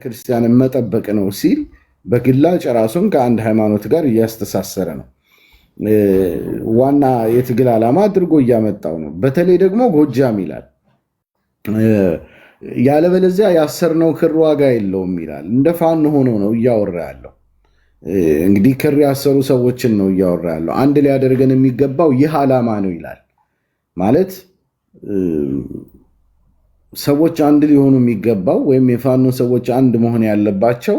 ክርስቲያንን መጠበቅ ነው ሲል በግላጭ ራሱን ከአንድ ሃይማኖት ጋር እያስተሳሰረ ነው። ዋና የትግል ዓላማ አድርጎ እያመጣው ነው። በተለይ ደግሞ ጎጃም ይላል። ያለበለዚያ ያሰርነው ክር ዋጋ የለውም ይላል። እንደ ፋኖ ሆኖ ነው እያወራ ያለው። እንግዲህ ክር ያሰሩ ሰዎችን ነው እያወራ ያለው። አንድ ሊያደርገን የሚገባው ይህ ዓላማ ነው ይላል። ማለት ሰዎች አንድ ሊሆኑ የሚገባው ወይም የፋኖ ሰዎች አንድ መሆን ያለባቸው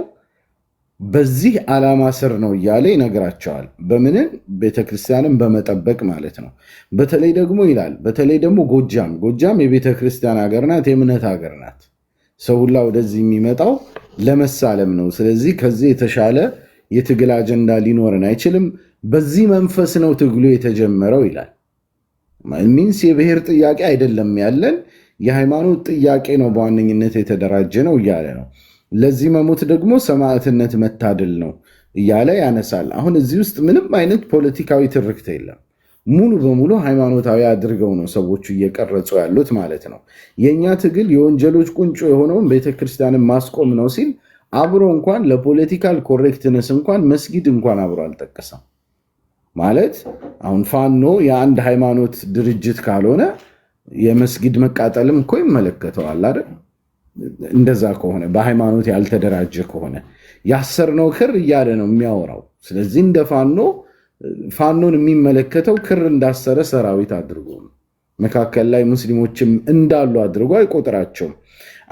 በዚህ ዓላማ ስር ነው እያለ ይነግራቸዋል። በምንን ቤተክርስቲያንን በመጠበቅ ማለት ነው። በተለይ ደግሞ ይላል በተለይ ደግሞ ጎጃም የቤተክርስቲያን ሀገር ናት፣ የእምነት ሀገር ናት። ሰው ሁላ ወደዚህ የሚመጣው ለመሳለም ነው። ስለዚህ ከዚህ የተሻለ የትግል አጀንዳ ሊኖረን አይችልም። በዚህ መንፈስ ነው ትግሉ የተጀመረው ይላል። ሚንስ የብሔር ጥያቄ አይደለም ያለን፣ የሃይማኖት ጥያቄ ነው በዋነኝነት የተደራጀ ነው እያለ ነው። ለዚህ መሞት ደግሞ ሰማዕትነት መታደል ነው እያለ ያነሳል። አሁን እዚህ ውስጥ ምንም አይነት ፖለቲካዊ ትርክት የለም። ሙሉ በሙሉ ሃይማኖታዊ አድርገው ነው ሰዎቹ እየቀረጹ ያሉት ማለት ነው። የእኛ ትግል የወንጀሎች ቁንጮ የሆነውን ቤተክርስቲያንን ማስቆም ነው ሲል አብሮ እንኳን ለፖለቲካል ኮሬክትነስ እንኳን መስጊድ እንኳን አብሮ አልጠቀሰም። ማለት አሁን ፋኖ የአንድ ሃይማኖት ድርጅት ካልሆነ የመስጊድ መቃጠልም እኮ ይመለከተዋል አይደል? እንደዛ ከሆነ በሃይማኖት ያልተደራጀ ከሆነ ያሰርነው ክር እያለ ነው የሚያወራው። ስለዚህ እንደ ፋኖን የሚመለከተው ክር እንዳሰረ ሰራዊት አድርጎ ነው። መካከል ላይ ሙስሊሞችም እንዳሉ አድርጎ አይቆጥራቸውም።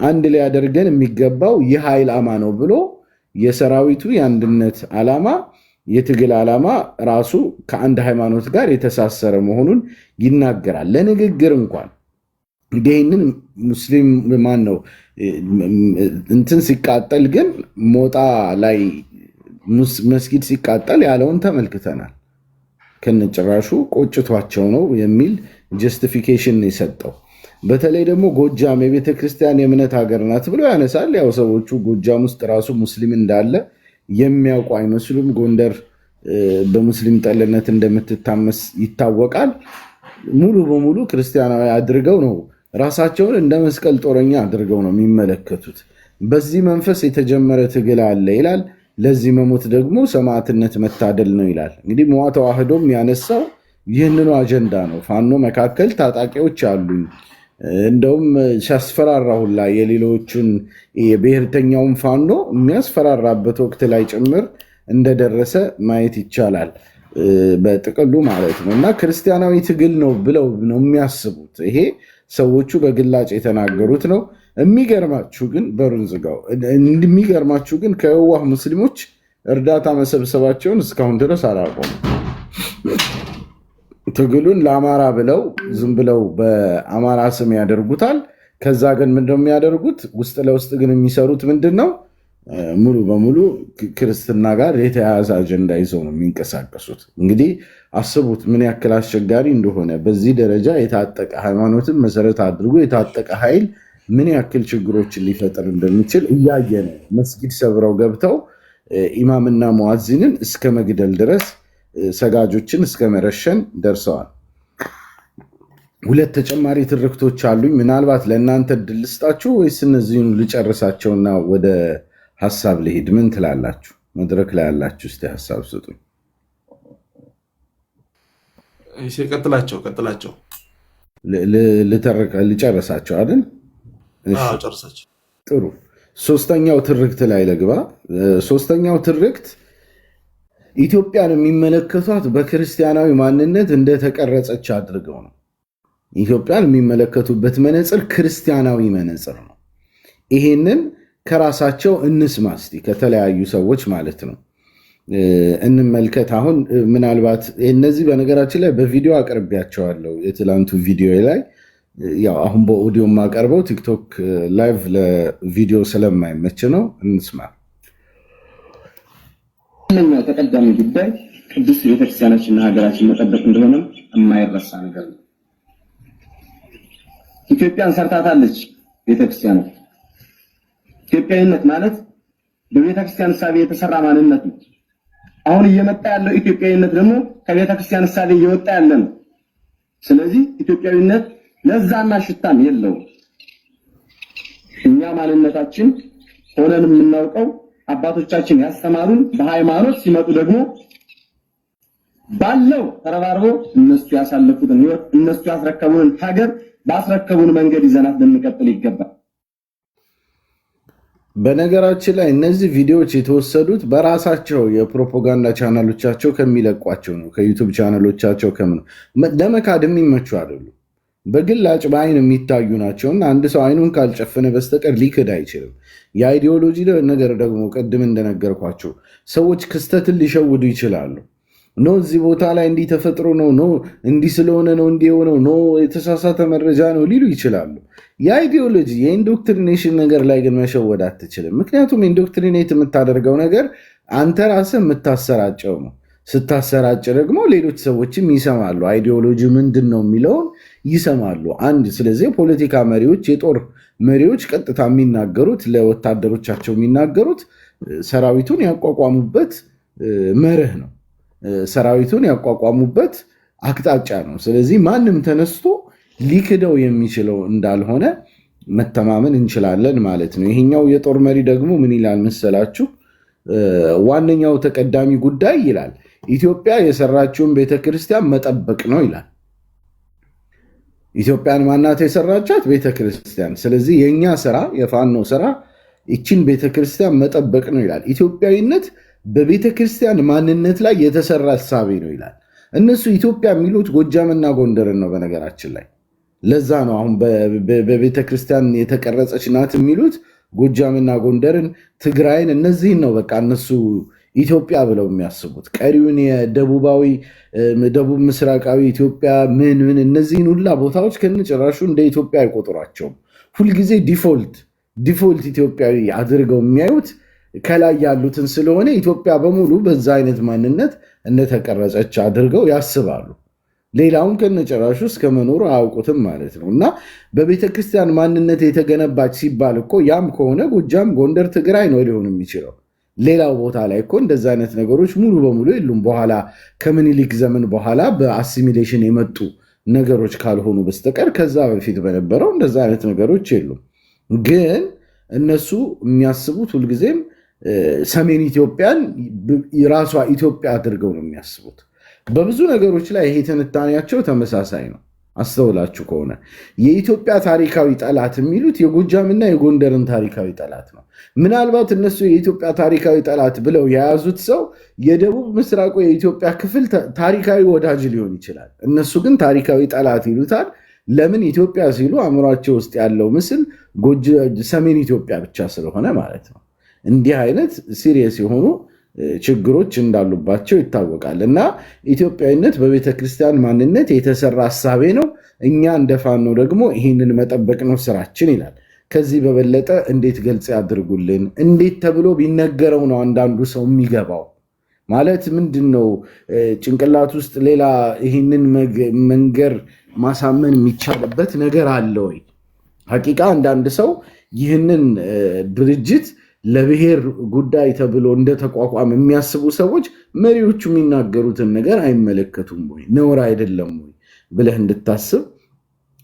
አንድ ሊያደርገን የሚገባው ይህ ዓላማ ነው ብሎ የሰራዊቱ የአንድነት ዓላማ የትግል ዓላማ ራሱ ከአንድ ሃይማኖት ጋር የተሳሰረ መሆኑን ይናገራል። ለንግግር እንኳን ይህንን ሙስሊም ማን ነው እንትን ሲቃጠል ግን ሞጣ ላይ መስጊድ ሲቃጠል ያለውን ተመልክተናል። ከነጭራሹ ቆጭቷቸው ነው የሚል ጀስቲፊኬሽን የሰጠው። በተለይ ደግሞ ጎጃም የቤተክርስቲያን የእምነት ሀገር ናት ብሎ ያነሳል። ያው ሰዎቹ ጎጃም ውስጥ ራሱ ሙስሊም እንዳለ የሚያውቁ አይመስሉም። ጎንደር በሙስሊም ጠልነት እንደምትታመስ ይታወቃል። ሙሉ በሙሉ ክርስቲያናዊ አድርገው ነው ራሳቸውን እንደ መስቀል ጦረኛ አድርገው ነው የሚመለከቱት። በዚህ መንፈስ የተጀመረ ትግል አለ ይላል። ለዚህ መሞት ደግሞ ሰማዕትነት መታደል ነው ይላል። እንግዲህ መዋ ተዋህዶም ያነሳው ይህንኑ አጀንዳ ነው። ፋኖ መካከል ታጣቂዎች አሉኝ እንደውም ሲያስፈራራ ሁላ የሌሎቹን የብሔርተኛውን ፋኖ የሚያስፈራራበት ወቅት ላይ ጭምር እንደደረሰ ማየት ይቻላል በጥቅሉ ማለት ነው። እና ክርስቲያናዊ ትግል ነው ብለው ነው የሚያስቡት። ይሄ ሰዎቹ በግላጭ የተናገሩት ነው። የሚገርማችሁ ግን በሩን ዝጋው። የሚገርማችሁ ግን ከየዋህ ሙስሊሞች እርዳታ መሰብሰባቸውን እስካሁን ድረስ አላቆሙም። ትግሉን ለአማራ ብለው ዝም ብለው በአማራ ስም ያደርጉታል። ከዛ ግን ምንድነው የሚያደርጉት? ውስጥ ለውስጥ ግን የሚሰሩት ምንድን ነው? ሙሉ በሙሉ ክርስትና ጋር የተያያዘ አጀንዳ ይዘው ነው የሚንቀሳቀሱት። እንግዲህ አስቡት ምን ያክል አስቸጋሪ እንደሆነ። በዚህ ደረጃ የታጠቀ ሃይማኖትን መሰረት አድርጎ የታጠቀ ኃይል ምን ያክል ችግሮችን ሊፈጥር እንደሚችል እያየ ነው። መስጊድ ሰብረው ገብተው ኢማምና ሙአዚንን እስከ መግደል ድረስ ሰጋጆችን እስከ መረሸን ደርሰዋል። ሁለት ተጨማሪ ትርክቶች አሉኝ። ምናልባት ለእናንተ እድል ልስጣችሁ ወይስ እነዚህን ልጨርሳቸውና ወደ ሀሳብ ልሄድ? ምን ትላላችሁ? መድረክ ላይ ያላችሁ እስቲ ሀሳብ ስጡኝ። ቀጥላቸው። ልጨርሳቸው አይደል? ጨርሳቸው። ጥሩ። ሶስተኛው ትርክት ላይ ለግባ። ሶስተኛው ትርክት ኢትዮጵያን የሚመለከቷት በክርስቲያናዊ ማንነት እንደተቀረጸች አድርገው ነው። ኢትዮጵያን የሚመለከቱበት መነጽር ክርስቲያናዊ መነጽር ነው። ይሄንን ከራሳቸው እንስማ እስቲ፣ ከተለያዩ ሰዎች ማለት ነው እንመልከት። አሁን ምናልባት እነዚህ በነገራችን ላይ በቪዲዮ አቅርቢያቸዋለሁ። የትላንቱ ቪዲዮ ላይ ያው አሁን በኦዲዮ የማቀርበው ቲክቶክ ላይቭ ለቪዲዮ ስለማይመች ነው። እንስማ። ዋነኛው ተቀዳሚ ጉዳይ ቅዱስ ቤተክርስቲያናችንና ሀገራችን መጠበቅ እንደሆነ የማይረሳ ነገር ነው። ኢትዮጵያን ሰርታታለች ቤተክርስቲያን። ኢትዮጵያዊነት ማለት በቤተክርስቲያን እሳቤ የተሰራ ማንነት ነው። አሁን እየመጣ ያለው ኢትዮጵያዊነት ደግሞ ከቤተክርስቲያን እሳቤ እየወጣ ያለ ነው። ስለዚህ ኢትዮጵያዊነት ለዛና ሽታም የለውም። እኛ ማንነታችን ሆነን የምናውቀው አባቶቻችን ያስተማሩን በሃይማኖት ሲመጡ ደግሞ ባለው ተረባርበው እነሱ ያሳለፉትን ህይወት እነሱ ያስረከቡን ሀገር ባስረከቡን መንገድ ይዘናት ልንቀጥል ይገባል። በነገራችን ላይ እነዚህ ቪዲዮዎች የተወሰዱት በራሳቸው የፕሮፓጋንዳ ቻናሎቻቸው ከሚለቋቸው ነው። ከዩቲዩብ ቻናሎቻቸው ለመካድ የሚመቹ አይደሉም። በግላጭ በአይን የሚታዩ ናቸውና አንድ ሰው አይኑን ካልጨፈነ በስተቀር ሊክድ አይችልም። የአይዲዮሎጂ ነገር ደግሞ ቅድም እንደነገርኳቸው ሰዎች ክስተትን ሊሸውዱ ይችላሉ። ኖ እዚህ ቦታ ላይ እንዲህ ተፈጥሮ ነው፣ ኖ እንዲህ ስለሆነ ነው እንዲህ የሆነው፣ ኖ የተሳሳተ መረጃ ነው ሊሉ ይችላሉ። የአይዲዮሎጂ የኢንዶክትሪኔሽን ነገር ላይ ግን መሸወድ አትችልም። ምክንያቱም ኢንዶክትሪኔት የምታደርገው ነገር አንተ ራስህ የምታሰራጨው ነው። ስታሰራጭ ደግሞ ሌሎች ሰዎችም ይሰማሉ። አይዲዮሎጂ ምንድን ነው የሚለውን ይሰማሉ። ስለዚህ የፖለቲካ መሪዎች፣ የጦር መሪዎች ቀጥታ የሚናገሩት ለወታደሮቻቸው የሚናገሩት ሰራዊቱን ያቋቋሙበት መርህ ነው። ሰራዊቱን ያቋቋሙበት አቅጣጫ ነው። ስለዚህ ማንም ተነስቶ ሊክደው የሚችለው እንዳልሆነ መተማመን እንችላለን ማለት ነው። ይሄኛው የጦር መሪ ደግሞ ምን ይላል መሰላችሁ? ዋነኛው ተቀዳሚ ጉዳይ ይላል ኢትዮጵያ የሰራችውን ቤተክርስቲያን መጠበቅ ነው ይላል። ኢትዮጵያን ማናት የሰራቻት? ቤተክርስቲያን። ስለዚህ የኛ ስራ፣ የፋኖ ስራ ይችን ቤተክርስቲያን መጠበቅ ነው ይላል። ኢትዮጵያዊነት በቤተክርስቲያን ማንነት ላይ የተሰራ እሳቤ ነው ይላል። እነሱ ኢትዮጵያ የሚሉት ጎጃምና ጎንደርን ነው በነገራችን ላይ። ለዛ ነው አሁን በቤተክርስቲያን የተቀረጸች ናት የሚሉት ጎጃምና ጎንደርን፣ ትግራይን፣ እነዚህን ነው በቃ እነሱ ኢትዮጵያ ብለው የሚያስቡት። ቀሪውን የደቡባዊ ደቡብ ምስራቃዊ ኢትዮጵያ ምን እነዚህን ሁላ ቦታዎች ከነጭራሹ እንደ ኢትዮጵያ አይቆጥሯቸውም። ሁልጊዜ ዲፎልት ኢትዮጵያዊ አድርገው የሚያዩት ከላይ ያሉትን ስለሆነ ኢትዮጵያ በሙሉ በዛ አይነት ማንነት እንደተቀረጸች አድርገው ያስባሉ። ሌላውን ከነጭራሹ እስከ መኖሩ አያውቁትም ማለት ነው። እና በቤተክርስቲያን ማንነት የተገነባች ሲባል እኮ ያም ከሆነ ጎጃም፣ ጎንደር፣ ትግራይ ነው ሊሆን የሚችለው። ሌላው ቦታ ላይ እኮ እንደዛ አይነት ነገሮች ሙሉ በሙሉ የሉም። በኋላ ከምኒልክ ዘመን በኋላ በአሲሚሌሽን የመጡ ነገሮች ካልሆኑ በስተቀር ከዛ በፊት በነበረው እንደዛ አይነት ነገሮች የሉም። ግን እነሱ የሚያስቡት ሁልጊዜም ሰሜን ኢትዮጵያን የራሷ ኢትዮጵያ አድርገው ነው የሚያስቡት። በብዙ ነገሮች ላይ ይሄ ትንታኔያቸው ተመሳሳይ ነው። አስተውላችሁ ከሆነ የኢትዮጵያ ታሪካዊ ጠላት የሚሉት የጎጃምና የጎንደርን ታሪካዊ ጠላት ነው። ምናልባት እነሱ የኢትዮጵያ ታሪካዊ ጠላት ብለው የያዙት ሰው የደቡብ ምስራቁ የኢትዮጵያ ክፍል ታሪካዊ ወዳጅ ሊሆን ይችላል። እነሱ ግን ታሪካዊ ጠላት ይሉታል። ለምን? ኢትዮጵያ ሲሉ አእምሯቸው ውስጥ ያለው ምስል ሰሜን ኢትዮጵያ ብቻ ስለሆነ ማለት ነው። እንዲህ አይነት ሲሪየስ የሆኑ ችግሮች እንዳሉባቸው ይታወቃል። እና ኢትዮጵያዊነት በቤተክርስቲያን ማንነት የተሰራ ሀሳቤ ነው። እኛ እንደ ፋኖ ደግሞ ይህንን መጠበቅ ነው ስራችን ይላል። ከዚህ በበለጠ እንዴት ገልጽ ያድርጉልን? እንዴት ተብሎ ቢነገረው ነው አንዳንዱ ሰው የሚገባው? ማለት ምንድን ነው ጭንቅላት ውስጥ ሌላ ይህንን መንገር ማሳመን የሚቻልበት ነገር አለ ወይ? ሐቂቃ አንዳንድ ሰው ይህንን ድርጅት ለብሔር ጉዳይ ተብሎ እንደተቋቋመ የሚያስቡ ሰዎች መሪዎቹ የሚናገሩትን ነገር አይመለከቱም ወይ? ነውር አይደለም ወይ ብለህ እንድታስብ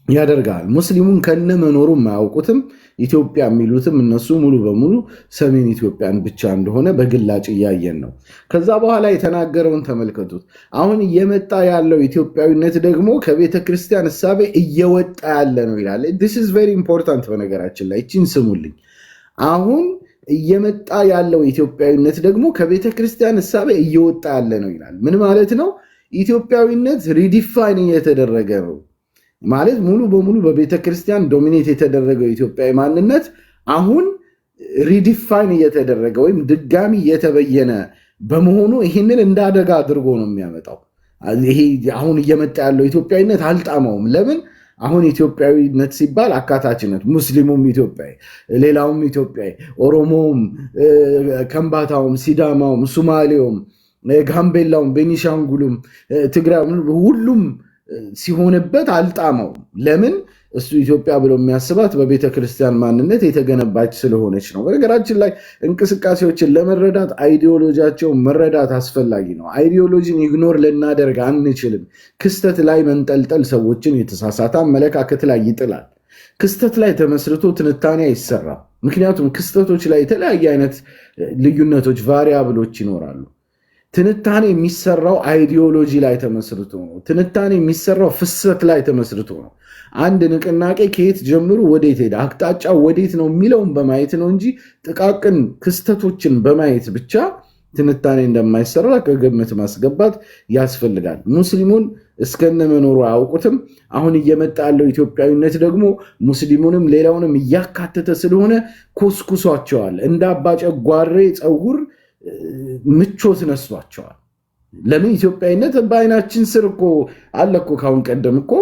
ያደርጋል። ሙስሊሙን ከነ መኖሩ አያውቁትም። ኢትዮጵያ የሚሉትም እነሱ ሙሉ በሙሉ ሰሜን ኢትዮጵያን ብቻ እንደሆነ በግላጭ እያየን ነው። ከዛ በኋላ የተናገረውን ተመልከቱት። አሁን እየመጣ ያለው ኢትዮጵያዊነት ደግሞ ከቤተ ክርስቲያን እሳቤ እየወጣ ያለ ነው ይላል። this is very important። በነገራችን ላይ እቺን ስሙልኝ። አሁን እየመጣ ያለው ኢትዮጵያዊነት ደግሞ ከቤተ ክርስቲያን እሳቤ እየወጣ ያለ ነው ይላል። ምን ማለት ነው? ኢትዮጵያዊነት ሪዲፋይን እየተደረገ ነው ማለት ሙሉ በሙሉ በቤተ ክርስቲያን ዶሚኔት የተደረገው ኢትዮጵያዊ ማንነት አሁን ሪዲፋይን እየተደረገ ወይም ድጋሚ እየተበየነ በመሆኑ ይህንን እንዳደጋ አድርጎ ነው የሚያመጣው። ይሄ አሁን እየመጣ ያለው ኢትዮጵያዊነት አልጣመውም። ለምን? አሁን ኢትዮጵያዊነት ሲባል አካታችነት፣ ሙስሊሙም ኢትዮጵያዊ፣ ሌላውም ኢትዮጵያዊ፣ ኦሮሞውም፣ ከምባታውም፣ ሲዳማውም፣ ሱማሌውም፣ ጋምቤላውም፣ ቤኒሻንጉሉም፣ ትግራይ ሁሉም ሲሆንበት አልጣመውም። ለምን? እሱ ኢትዮጵያ ብሎ የሚያስባት በቤተ ክርስቲያን ማንነት የተገነባች ስለሆነች ነው። በነገራችን ላይ እንቅስቃሴዎችን ለመረዳት አይዲዮሎጂያቸውን መረዳት አስፈላጊ ነው። አይዲዮሎጂን ኢግኖር ልናደርግ አንችልም። ክስተት ላይ መንጠልጠል ሰዎችን የተሳሳተ አመለካከት ላይ ይጥላል። ክስተት ላይ ተመስርቶ ትንታኔ አይሰራም። ምክንያቱም ክስተቶች ላይ የተለያየ አይነት ልዩነቶች፣ ቫሪያብሎች ይኖራሉ። ትንታኔ የሚሰራው አይዲዮሎጂ ላይ ተመስርቶ ነው። ትንታኔ የሚሰራው ፍሰት ላይ ተመስርቶ ነው። አንድ ንቅናቄ ከየት ጀምሮ ወዴት ሄደ፣ አቅጣጫው ወዴት ነው የሚለውን በማየት ነው እንጂ ጥቃቅን ክስተቶችን በማየት ብቻ ትንታኔ እንደማይሰራ ከግምት ማስገባት ያስፈልጋል። ሙስሊሙን እስከነመኖሩ አያውቁትም። አሁን እየመጣ ያለው ኢትዮጵያዊነት ደግሞ ሙስሊሙንም ሌላውንም እያካተተ ስለሆነ ኮስኩሷቸዋል። እንደ አባጨጓሬ ፀጉር ምቾት ነስቷቸዋል። ለምን? ኢትዮጵያዊነት በአይናችን ስር እኮ አለ እኮ። ካሁን ቀደም እኮ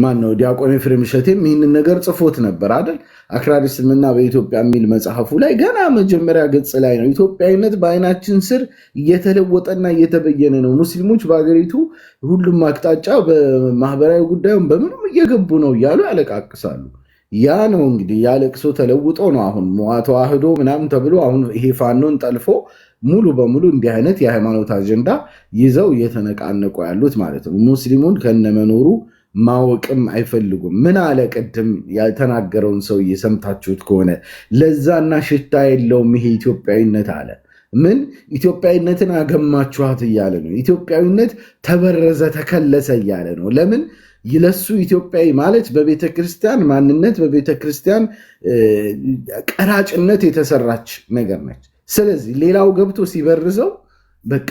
ማነው ዲያቆን ኤፍሬም እሸቴም ይህንን ነገር ጽፎት ነበር አይደል? አክራሪ እስልምና በኢትዮጵያ የሚል መጽሐፉ ላይ ገና መጀመሪያ ገጽ ላይ ነው ኢትዮጵያዊነት በአይናችን ስር እየተለወጠና እየተበየነ ነው። ሙስሊሞች በሀገሪቱ ሁሉም አቅጣጫ በማህበራዊ ጉዳዩም በምንም እየገቡ ነው እያሉ ያለቃቅሳሉ። ያ ነው እንግዲህ ያለቅሶ ተለውጦ ነው አሁን ተዋህዶ ምናምን ተብሎ አሁን ይሄ ፋኖን ጠልፎ ሙሉ በሙሉ እንዲህ አይነት የሃይማኖት አጀንዳ ይዘው እየተነቃነቁ ያሉት ማለት ነው። ሙስሊሙን ከነመኖሩ ማወቅም አይፈልጉም። ምን አለ ቅድም ያልተናገረውን ሰው እየሰምታችሁት ከሆነ ለዛና ሽታ የለውም ይሄ ኢትዮጵያዊነት አለ። ምን ኢትዮጵያዊነትን አገማችኋት እያለ ነው። ኢትዮጵያዊነት ተበረዘ ተከለሰ እያለ ነው። ለምን? ይለሱ ኢትዮጵያዊ ማለት በቤተ ክርስቲያን ማንነት በቤተ ክርስቲያን ቀራጭነት የተሰራች ነገር ነች። ስለዚህ ሌላው ገብቶ ሲበርዘው በቃ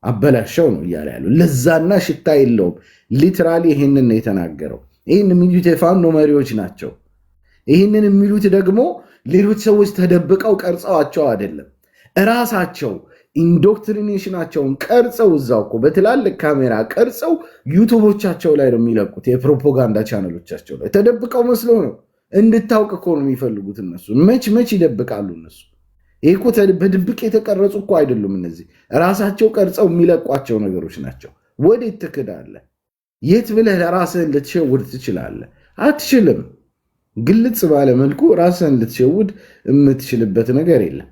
አበላሸው ነው እያለ ያለው። ለዛና ሽታ የለውም። ሊትራሊ ይህንን ነው የተናገረው። ይህን የሚሉት የፋኖ መሪዎች ናቸው። ይህንን የሚሉት ደግሞ ሌሎች ሰዎች ተደብቀው ቀርጸዋቸው አይደለም። እራሳቸው ኢንዶክትሪኔሽናቸውን ቀርጸው እዛው እኮ በትላልቅ ካሜራ ቀርጸው ዩቱቦቻቸው ላይ ነው የሚለቁት። የፕሮፓጋንዳ ቻነሎቻቸው ላይ ተደብቀው መስሎ ነው። እንድታውቅ እኮ ነው የሚፈልጉት እነሱ። መች ይደብቃሉ እነሱ? ይህ እኮ በድብቅ የተቀረጹ እኮ አይደሉም። እነዚህ ራሳቸው ቀርጸው የሚለቋቸው ነገሮች ናቸው። ወዴት ትክዳለህ? የት ብለህ ራስህን ልትሸውድ ትችላለህ? አትችልም። ግልጽ ባለ መልኩ ራስህን ልትሸውድ የምትችልበት ነገር የለም።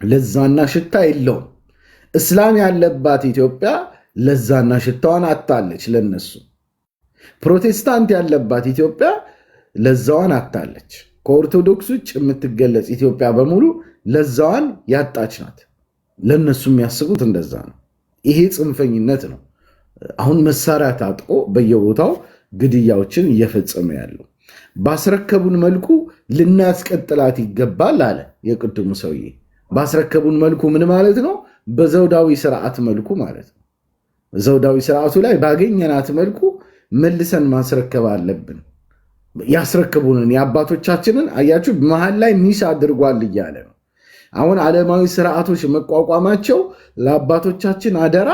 ለዛና ሽታ የለውም። እስላም ያለባት ኢትዮጵያ ለዛና ሽታዋን አጣለች። ለነሱ ፕሮቴስታንት ያለባት ኢትዮጵያ ለዛዋን አጣለች። ከኦርቶዶክስ ውጭ የምትገለጽ ኢትዮጵያ በሙሉ ለዛዋን ያጣች ናት። ለነሱ የሚያስቡት እንደዛ ነው። ይሄ ጽንፈኝነት ነው። አሁን መሳሪያ ታጥቆ በየቦታው ግድያዎችን እየፈጸመ ያለው ባስረከቡን መልኩ ልናስቀጥላት ይገባል አለ የቅድሙ ሰውዬ። ባስረከቡን መልኩ ምን ማለት ነው? በዘውዳዊ ስርዓት መልኩ ማለት ነው። ዘውዳዊ ስርዓቱ ላይ ባገኘናት መልኩ መልሰን ማስረከብ አለብን። ያስረክቡንን የአባቶቻችንን አያችሁ፣ መሀል ላይ ሚስ አድርጓል እያለ ነው። አሁን ዓለማዊ ስርዓቶች መቋቋማቸው ለአባቶቻችን አደራ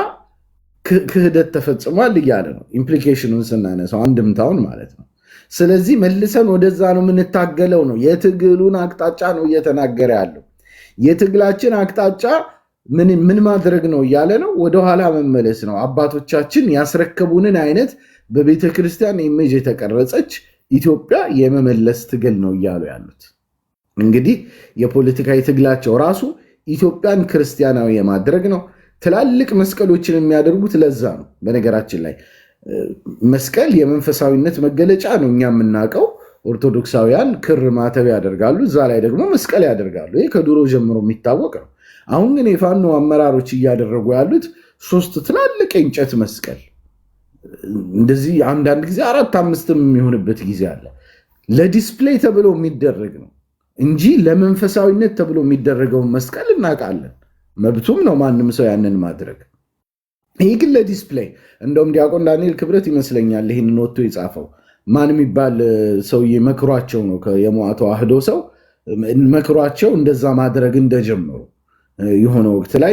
ክህደት ተፈጽሟል እያለ ነው። ኢምፕሊኬሽኑን ስናነሳው አንድምታውን ማለት ነው። ስለዚህ መልሰን ወደዛ ነው የምንታገለው ነው። የትግሉን አቅጣጫ ነው እየተናገረ ያለው። የትግላችን አቅጣጫ ምን ማድረግ ነው እያለ ነው። ወደኋላ መመለስ ነው። አባቶቻችን ያስረከቡንን አይነት በቤተ ክርስቲያን ኢሜጅ የተቀረጸች ኢትዮጵያ የመመለስ ትግል ነው እያሉ ያሉት። እንግዲህ የፖለቲካዊ ትግላቸው ራሱ ኢትዮጵያን ክርስቲያናዊ የማድረግ ነው። ትላልቅ መስቀሎችን የሚያደርጉት ለዛ ነው። በነገራችን ላይ መስቀል የመንፈሳዊነት መገለጫ ነው። እኛ የምናውቀው ኦርቶዶክሳውያን ክር ማተብ ያደርጋሉ፣ እዛ ላይ ደግሞ መስቀል ያደርጋሉ። ይህ ከድሮ ጀምሮ የሚታወቅ ነው። አሁን ግን የፋኖ አመራሮች እያደረጉ ያሉት 3 ትላልቅ የእንጨት መስቀል እንደዚህ አንዳንድ ጊዜ 4-5 የሚሆንበት ጊዜ አለ። ለዲስፕሌይ ተብሎ የሚደረግ ነው እንጂ ለመንፈሳዊነት ተብሎ የሚደረገውን መስቀል እናውቃለን። መብቱም ነው ማንም ሰው ያንን ማድረግ። ይህ ግን ለዲስፕሌይ እንደውም ዲያቆን ዳንኤል ክብረት ይመስለኛል ይህንን ወጥቶ የጻፈው ማን የሚባል ሰውዬ መክሯቸው ነው የሞዓ ተዋህዶ ሰው መክሯቸው እንደዛ ማድረግ እንደጀመሩ የሆነ ወቅት ላይ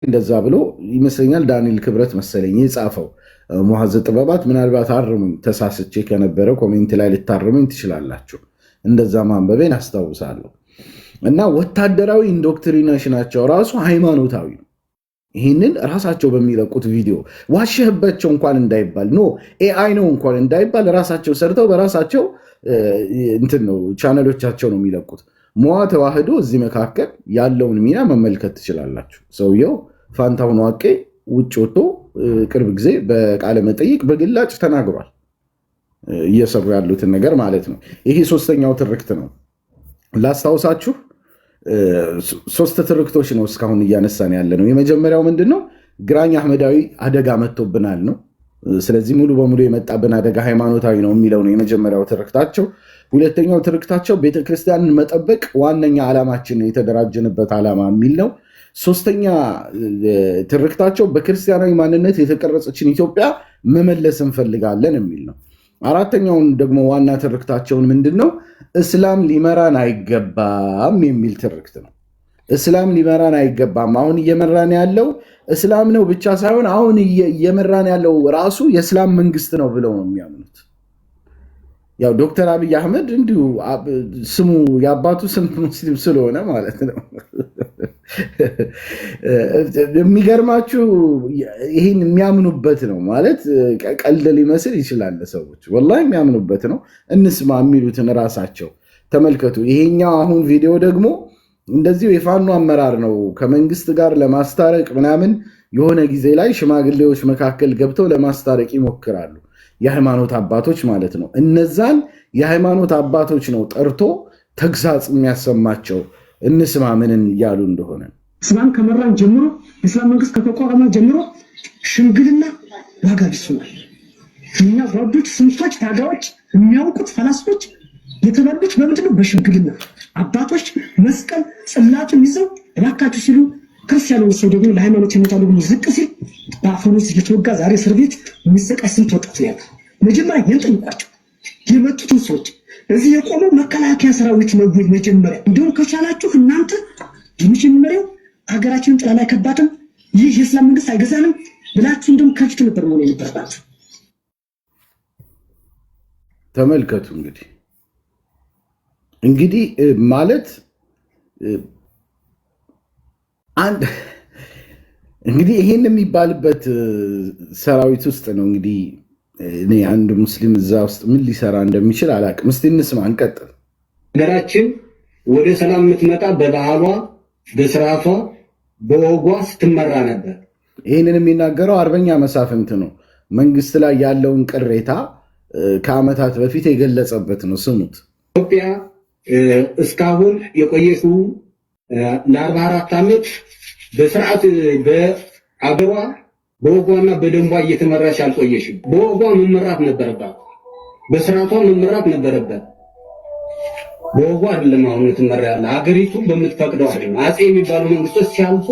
እንደዛ ብሎ ይመስለኛል ዳንኤል ክብረት መሰለኝ የጻፈው ሙሐዘ ጥበባት። ምናልባት አርሙኝ ተሳስቼ ከነበረ ኮሜንት ላይ ልታርሙኝ ትችላላችሁ። እንደዛ ማንበቤን አስታውሳለሁ። እና ወታደራዊ ኢንዶክትሪኔሽናቸው ራሱ ሃይማኖታዊ ነው። ይህንን ራሳቸው በሚለቁት ቪዲዮ ዋሸህባቸው እንኳን እንዳይባል ኤአይ ነው እንኳን እንዳይባል ራሳቸው ሰርተው በራሳቸው እንትን ነው ቻነሎቻቸው ነው የሚለቁት። ሞዓ ተዋህዶ እዚህ መካከል ያለውን ሚና መመልከት ትችላላችሁ። ሰውየው ፋንታሁን ዋቄ ውጭ ወጥቶ ቅርብ ጊዜ በቃለ መጠይቅ በግላጭ ተናግሯል፣ እየሰሩ ያሉትን ነገር ማለት ነው። ይሄ ሶስተኛው ትርክት ነው። ላስታውሳችሁ፣ ሶስት ትርክቶች ነው እስካሁን እያነሳን ያለ ነው። የመጀመሪያው ምንድን ነው? ግራኝ አህመዳዊ አደጋ መጥቶብናል ነው። ስለዚህ ሙሉ በሙሉ የመጣብን አደጋ ሃይማኖታዊ ነው የሚለው ነው የመጀመሪያው ትርክታቸው። ሁለተኛው ትርክታቸው ቤተክርስቲያንን መጠበቅ ዋነኛ ዓላማችን የተደራጀንበት ዓላማ የሚል ነው። ሶስተኛ ትርክታቸው በክርስቲያናዊ ማንነት የተቀረጸችን ኢትዮጵያ መመለስ እንፈልጋለን የሚል ነው። አራተኛውን ደግሞ ዋና ትርክታቸውን ምንድን ነው? እስላም ሊመራን አይገባም የሚል ትርክት ነው። እስላም ሊመራን አይገባም፣ አሁን እየመራን ያለው እስላም ነው ብቻ ሳይሆን አሁን እየመራን ያለው ራሱ የእስላም መንግስት ነው ብለው ነው የሚያምኑት። ያው ዶክተር አብይ አህመድ እንዲሁ ስሙ የአባቱ ስም ሙስሊም ስለሆነ ማለት ነው። የሚገርማችሁ ይህን የሚያምኑበት ነው ማለት ቀልድ ሊመስል ይችላል ሰዎች፣ ወላሂ የሚያምኑበት ነው። እንስማ የሚሉትን ራሳቸው ተመልከቱ። ይሄኛው አሁን ቪዲዮ ደግሞ እንደዚሁ የፋኖ አመራር ነው ከመንግስት ጋር ለማስታረቅ ምናምን የሆነ ጊዜ ላይ ሽማግሌዎች መካከል ገብተው ለማስታረቅ ይሞክራሉ፣ የሃይማኖት አባቶች ማለት ነው። እነዛን የሃይማኖት አባቶች ነው ጠርቶ ተግሳጽ የሚያሰማቸው። እንስማ ምንን እያሉ እንደሆነ። እስላም ከመራን ጀምሮ እስላም መንግስት ከተቋቋመ ጀምሮ ሽምግልና ዋጋ ቢስ ሆኗል። እኛ ወዶች ስንቶች ታጋዮች የሚያውቁት ፈላስፎች የተባሉት በምንድን ነው? በሽምግልና አባቶች መስቀል ጽላቱን ይዘው እባካችሁ ሲሉ ክርስቲያኑ ሰው ደግሞ ለሃይማኖት የሞታሉ ብሎ ዝቅ ሲል በአፈሙዝ እየተወጋ ዛሬ እስር ቤት የሚሰቃይ ስንት ወጣት ነው ያለው። መጀመሪያ ይህን ጠይቋቸው። የመጡትን ሰዎች እዚህ የቆመው መከላከያ ሰራዊት ነው ወይ? መጀመሪያ እንደውም ከቻላችሁ እናንተ የመጀመሪያው ሀገራችንን ጥላ ላይ ከባትም ይህ የእስላም መንግስት አይገዛንም ብላችሁ እንደውም ከፊት ነበር መሆን የነበረባችሁ። ተመልከቱ እንግዲህ ማለት እንግዲህ ይሄን የሚባልበት ሰራዊት ውስጥ ነው እንግዲህ እኔ አንድ ሙስሊም እዛ ውስጥ ምን ሊሰራ እንደሚችል አላውቅም። እስቲ እንስማ፣ እንቀጥል። ሀገራችን ወደ ሰላም የምትመጣ በባህሏ፣ በስርዓቷ፣ በወጓ ስትመራ ነበር። ይህንን የሚናገረው አርበኛ መሳፍንት ነው። መንግስት ላይ ያለውን ቅሬታ ከዓመታት በፊት የገለጸበት ነው። ስሙት። ኢትዮጵያ እስካሁን የቆየችው ለ44 ዓመት በስርዓት በአገሯ በወጓና በደንቧ እየተመራች አልቆየሽም። በወጓ መመራት ነበረባት፣ በስርዓቷ መመራት ነበረበት። በወጓ አይደለም አሁን የምትመራ ያለ ሀገሪቱ በምትፈቅደው አይደለም። አፄ የሚባሉ መንግስቶች ሲያልፉ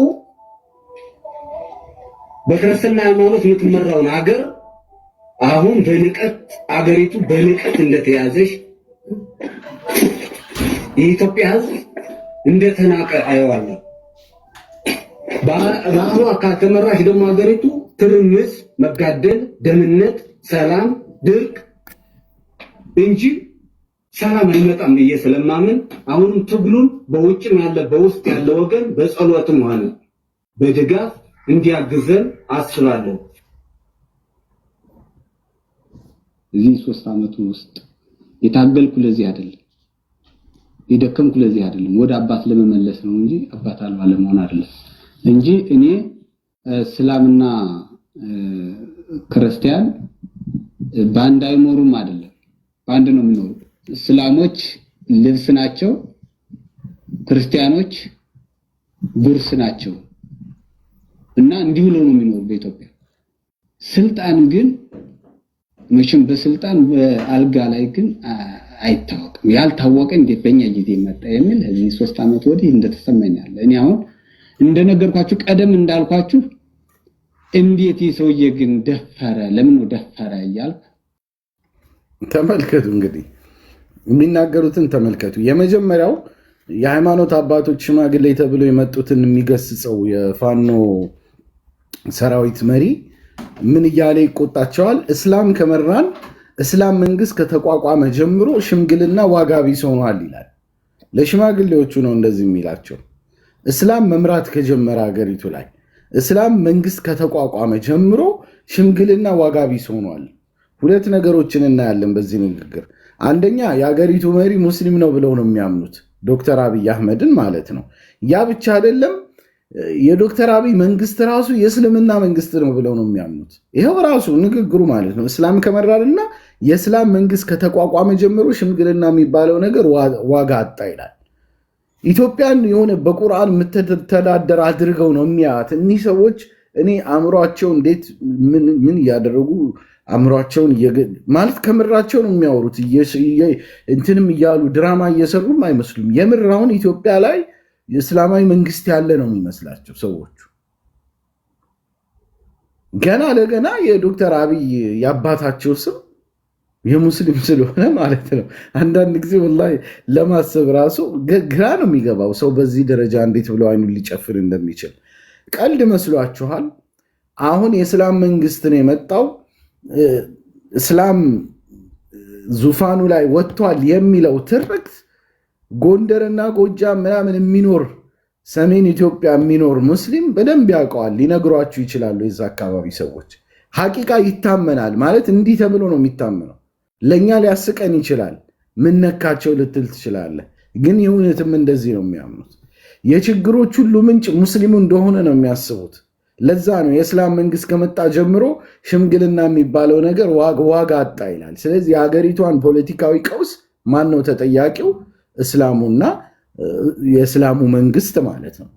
በክርስትና ሃይማኖት የምትመራውን ሀገር አሁን በንቀት አገሪቱ በንቀት እንደተያዘሽ የኢትዮጵያ ሕዝብ እንደተናቀ አየዋለሁ። ባህሏ ከተመራሽ ደግሞ ሀገሪቱ ትርምስ፣ መጋደል፣ ደህንነት፣ ሰላም፣ ድርቅ እንጂ ሰላም አይመጣም ብዬ ስለማምን አሁንም ትግሉን በውጭም ያለ በውስጥ ያለ ወገን በጸሎትም ሆነ በድጋፍ እንዲያግዘን አስባለሁ። እዚህ 3 ዓመት ውስጥ የታገልኩ ለዚህ አይደለም፣ የደከምኩ ለዚህ አይደለም፣ ወደ አባት ለመመለስ ነው እንጂ አባት አልባ ለመሆን አይደለም እንጂ እኔ እስላምና ክርስቲያን ባንድ አይኖሩም አይደለም፣ ባንድ ነው የሚኖሩ። እስላሞች ልብስ ናቸው፣ ክርስቲያኖች ጉርስ ናቸው እና እንዲሁ ነው የሚኖሩ በኢትዮጵያ። ስልጣን ግን መቼም በስልጣን በአልጋ ላይ ግን አይታወቅም። ያልታወቀ እንዴት በእኛ ጊዜ መጣ የሚል እዚህ 3 ዓመት ወዲህ እንደተሰማኝ ያለ። እኔ አሁን እንደነገርኳችሁ ቀደም እንዳልኳችሁ እንዴት ይሰውዬ ግን ደፈረ፣ ለምን ደፈረ እያልኩ ተመልከቱ። እንግዲህ የሚናገሩትን ተመልከቱ። የመጀመሪያው የሃይማኖት አባቶች ሽማግሌ ተብሎ የመጡትን የሚገስጸው የፋኖ ሰራዊት መሪ ምን እያለ ይቆጣቸዋል? እስላም ከመራን እስላም መንግስት ከተቋቋመ ጀምሮ ሽምግልና ዋጋ ቢስ ሆኗል ይላል። ለሽማግሌዎቹ ነው እንደዚህ የሚላቸው። እስላም መምራት ከጀመረ ሀገሪቱ ላይ እስላም መንግስት ከተቋቋመ ጀምሮ ሽምግልና ዋጋ ቢስ ሆኗል። ሁለት ነገሮችን እናያለን በዚህ ንግግር። አንደኛ የሀገሪቱ መሪ ሙስሊም ነው ብለው ነው የሚያምኑት ዶክተር አብይ አህመድን ማለት ነው። ያ ብቻ አይደለም፣ የዶክተር አብይ መንግስት ራሱ የእስልምና መንግስት ነው ብለው ነው የሚያምኑት። ይኸው ራሱ ንግግሩ ማለት ነው። እስላም ከመራርና የእስላም መንግስት ከተቋቋመ ጀምሮ ሽምግልና የሚባለው ነገር ዋጋ አጣ ይላል። ኢትዮጵያን የሆነ በቁርአን የምትተዳደር አድርገው ነው የሚያት እኒህ ሰዎች። እኔ አእምሯቸው እንዴት ምን እያደረጉ አእምሯቸውን ማለት ከምራቸው ነው የሚያወሩት። እንትንም እያሉ ድራማ እየሰሩም አይመስሉም። የምር አሁን ኢትዮጵያ ላይ የእስላማዊ መንግስት ያለ ነው የሚመስላቸው ሰዎቹ። ገና ለገና የዶክተር አብይ የአባታቸው ስም የሙስሊም ስለሆነ ማለት ነው። አንዳንድ ጊዜ ወላሂ ለማሰብ ራሱ ግራ ነው የሚገባው ሰው በዚህ ደረጃ እንዴት ብሎ አይኑን ሊጨፍን እንደሚችል። ቀልድ መስሏችኋል? አሁን የእስላም መንግስት ነው የመጣው እስላም ዙፋኑ ላይ ወጥቷል የሚለው ትርክት ጎንደርና ጎጃም ምናምን የሚኖር ሰሜን ኢትዮጵያ የሚኖር ሙስሊም በደንብ ያውቀዋል፣ ሊነግሯችሁ ይችላሉ። የዛ አካባቢ ሰዎች ሐቂቃ ይታመናል ማለት እንዲህ ተብሎ ነው የሚታመነው። ለእኛ ሊያስቀን ይችላል፣ ምነካቸው ልትል ትችላለህ። ግን የእውነትም እንደዚህ ነው የሚያምኑት። የችግሮች ሁሉ ምንጭ ሙስሊሙ እንደሆነ ነው የሚያስቡት። ለዛ ነው የእስላም መንግስት ከመጣ ጀምሮ ሽምግልና የሚባለው ነገር ዋጋ አጣ ይላል። ስለዚህ የሀገሪቷን ፖለቲካዊ ቀውስ ማን ነው ተጠያቂው? እስላሙና የእስላሙ መንግስት ማለት ነው።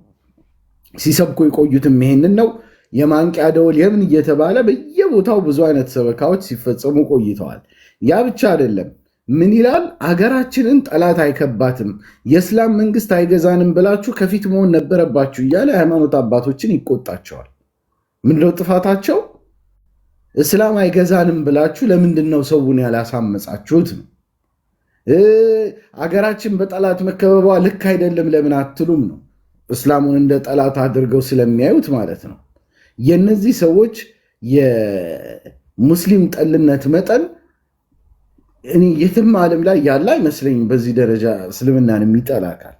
ሲሰብኩ የቆዩትም ይሄንን ነው። የማንቂያ ደወል የምን እየተባለ በየቦታው ብዙ አይነት ሰበካዎች ሲፈጸሙ ቆይተዋል። ያ ብቻ አይደለም። ምን ይላል? አገራችንን ጠላት አይከባትም፣ የእስላም መንግስት አይገዛንም ብላችሁ ከፊት መሆን ነበረባችሁ እያለ ሃይማኖት አባቶችን ይቆጣቸዋል። ምንድነው ጥፋታቸው? እስላም አይገዛንም ብላችሁ ለምንድነው ሰውን ያላሳመጻችሁት ነው። አገራችን በጠላት መከበቧ ልክ አይደለም ለምን አትሉም ነው። እስላሙን እንደ ጠላት አድርገው ስለሚያዩት ማለት ነው። የነዚህ ሰዎች የሙስሊም ጠልነት መጠን እኔ የትም ዓለም ላይ ያለ አይመስለኝም። በዚህ ደረጃ እስልምናን የሚጠላካል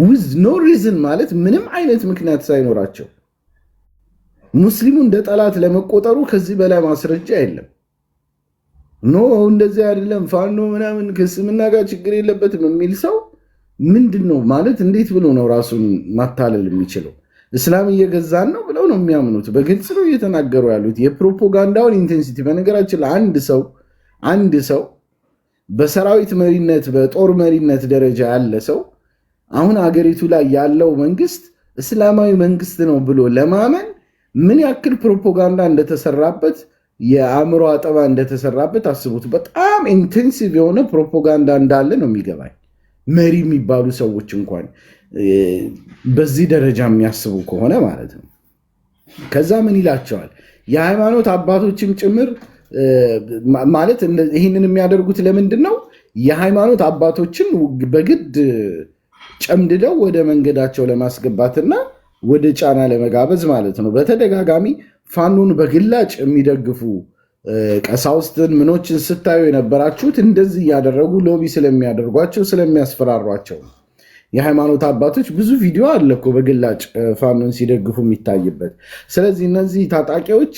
ዊዝ ኖ ሪዝን ማለት ምንም አይነት ምክንያት ሳይኖራቸው ሙስሊሙ እንደ ጠላት ለመቆጠሩ ከዚህ በላይ ማስረጃ የለም። ኖ እንደዚህ አይደለም ፋኖ ምናምን ከእስልምና ጋር ችግር የለበትም የሚል ሰው ምንድን ነው ማለት እንዴት ብሎ ነው ራሱን ማታለል የሚችለው? እስላም እየገዛን ነው ብለው ነው የሚያምኑት። በግልጽ ነው እየተናገሩ ያሉት። የፕሮፓጋንዳውን ኢንቴንሲቲ በነገራችን ላይ አንድ ሰው በሰራዊት መሪነት በጦር መሪነት ደረጃ ያለ ሰው አሁን አገሪቱ ላይ ያለው መንግስት እስላማዊ መንግስት ነው ብሎ ለማመን ምን ያክል ፕሮፓጋንዳ እንደተሰራበት የአእምሮ አጠባ እንደተሰራበት አስቡት። በጣም ኢንቴንሲቭ የሆነ ፕሮፓጋንዳ እንዳለ ነው የሚገባኝ። መሪ የሚባሉ ሰዎች እንኳን በዚህ ደረጃ የሚያስቡ ከሆነ ማለት ነው። ከዛ ምን ይላቸዋል? የሃይማኖት አባቶችም ጭምር ማለት ይህንን የሚያደርጉት ለምንድን ነው? የሃይማኖት አባቶችን በግድ ጨምድደው ወደ መንገዳቸው ለማስገባትና ወደ ጫና ለመጋበዝ ማለት ነው። በተደጋጋሚ ፋኖን በግላጭ የሚደግፉ ቀሳውስትን ምኖችን ስታዩ የነበራችሁት እንደዚህ እያደረጉ ሎቢ ስለሚያደርጓቸው ስለሚያስፈራሯቸው። የሃይማኖት አባቶች ብዙ ቪዲዮ አለ እኮ በግላጭ ፋኖን ሲደግፉ የሚታይበት። ስለዚህ እነዚህ ታጣቂዎች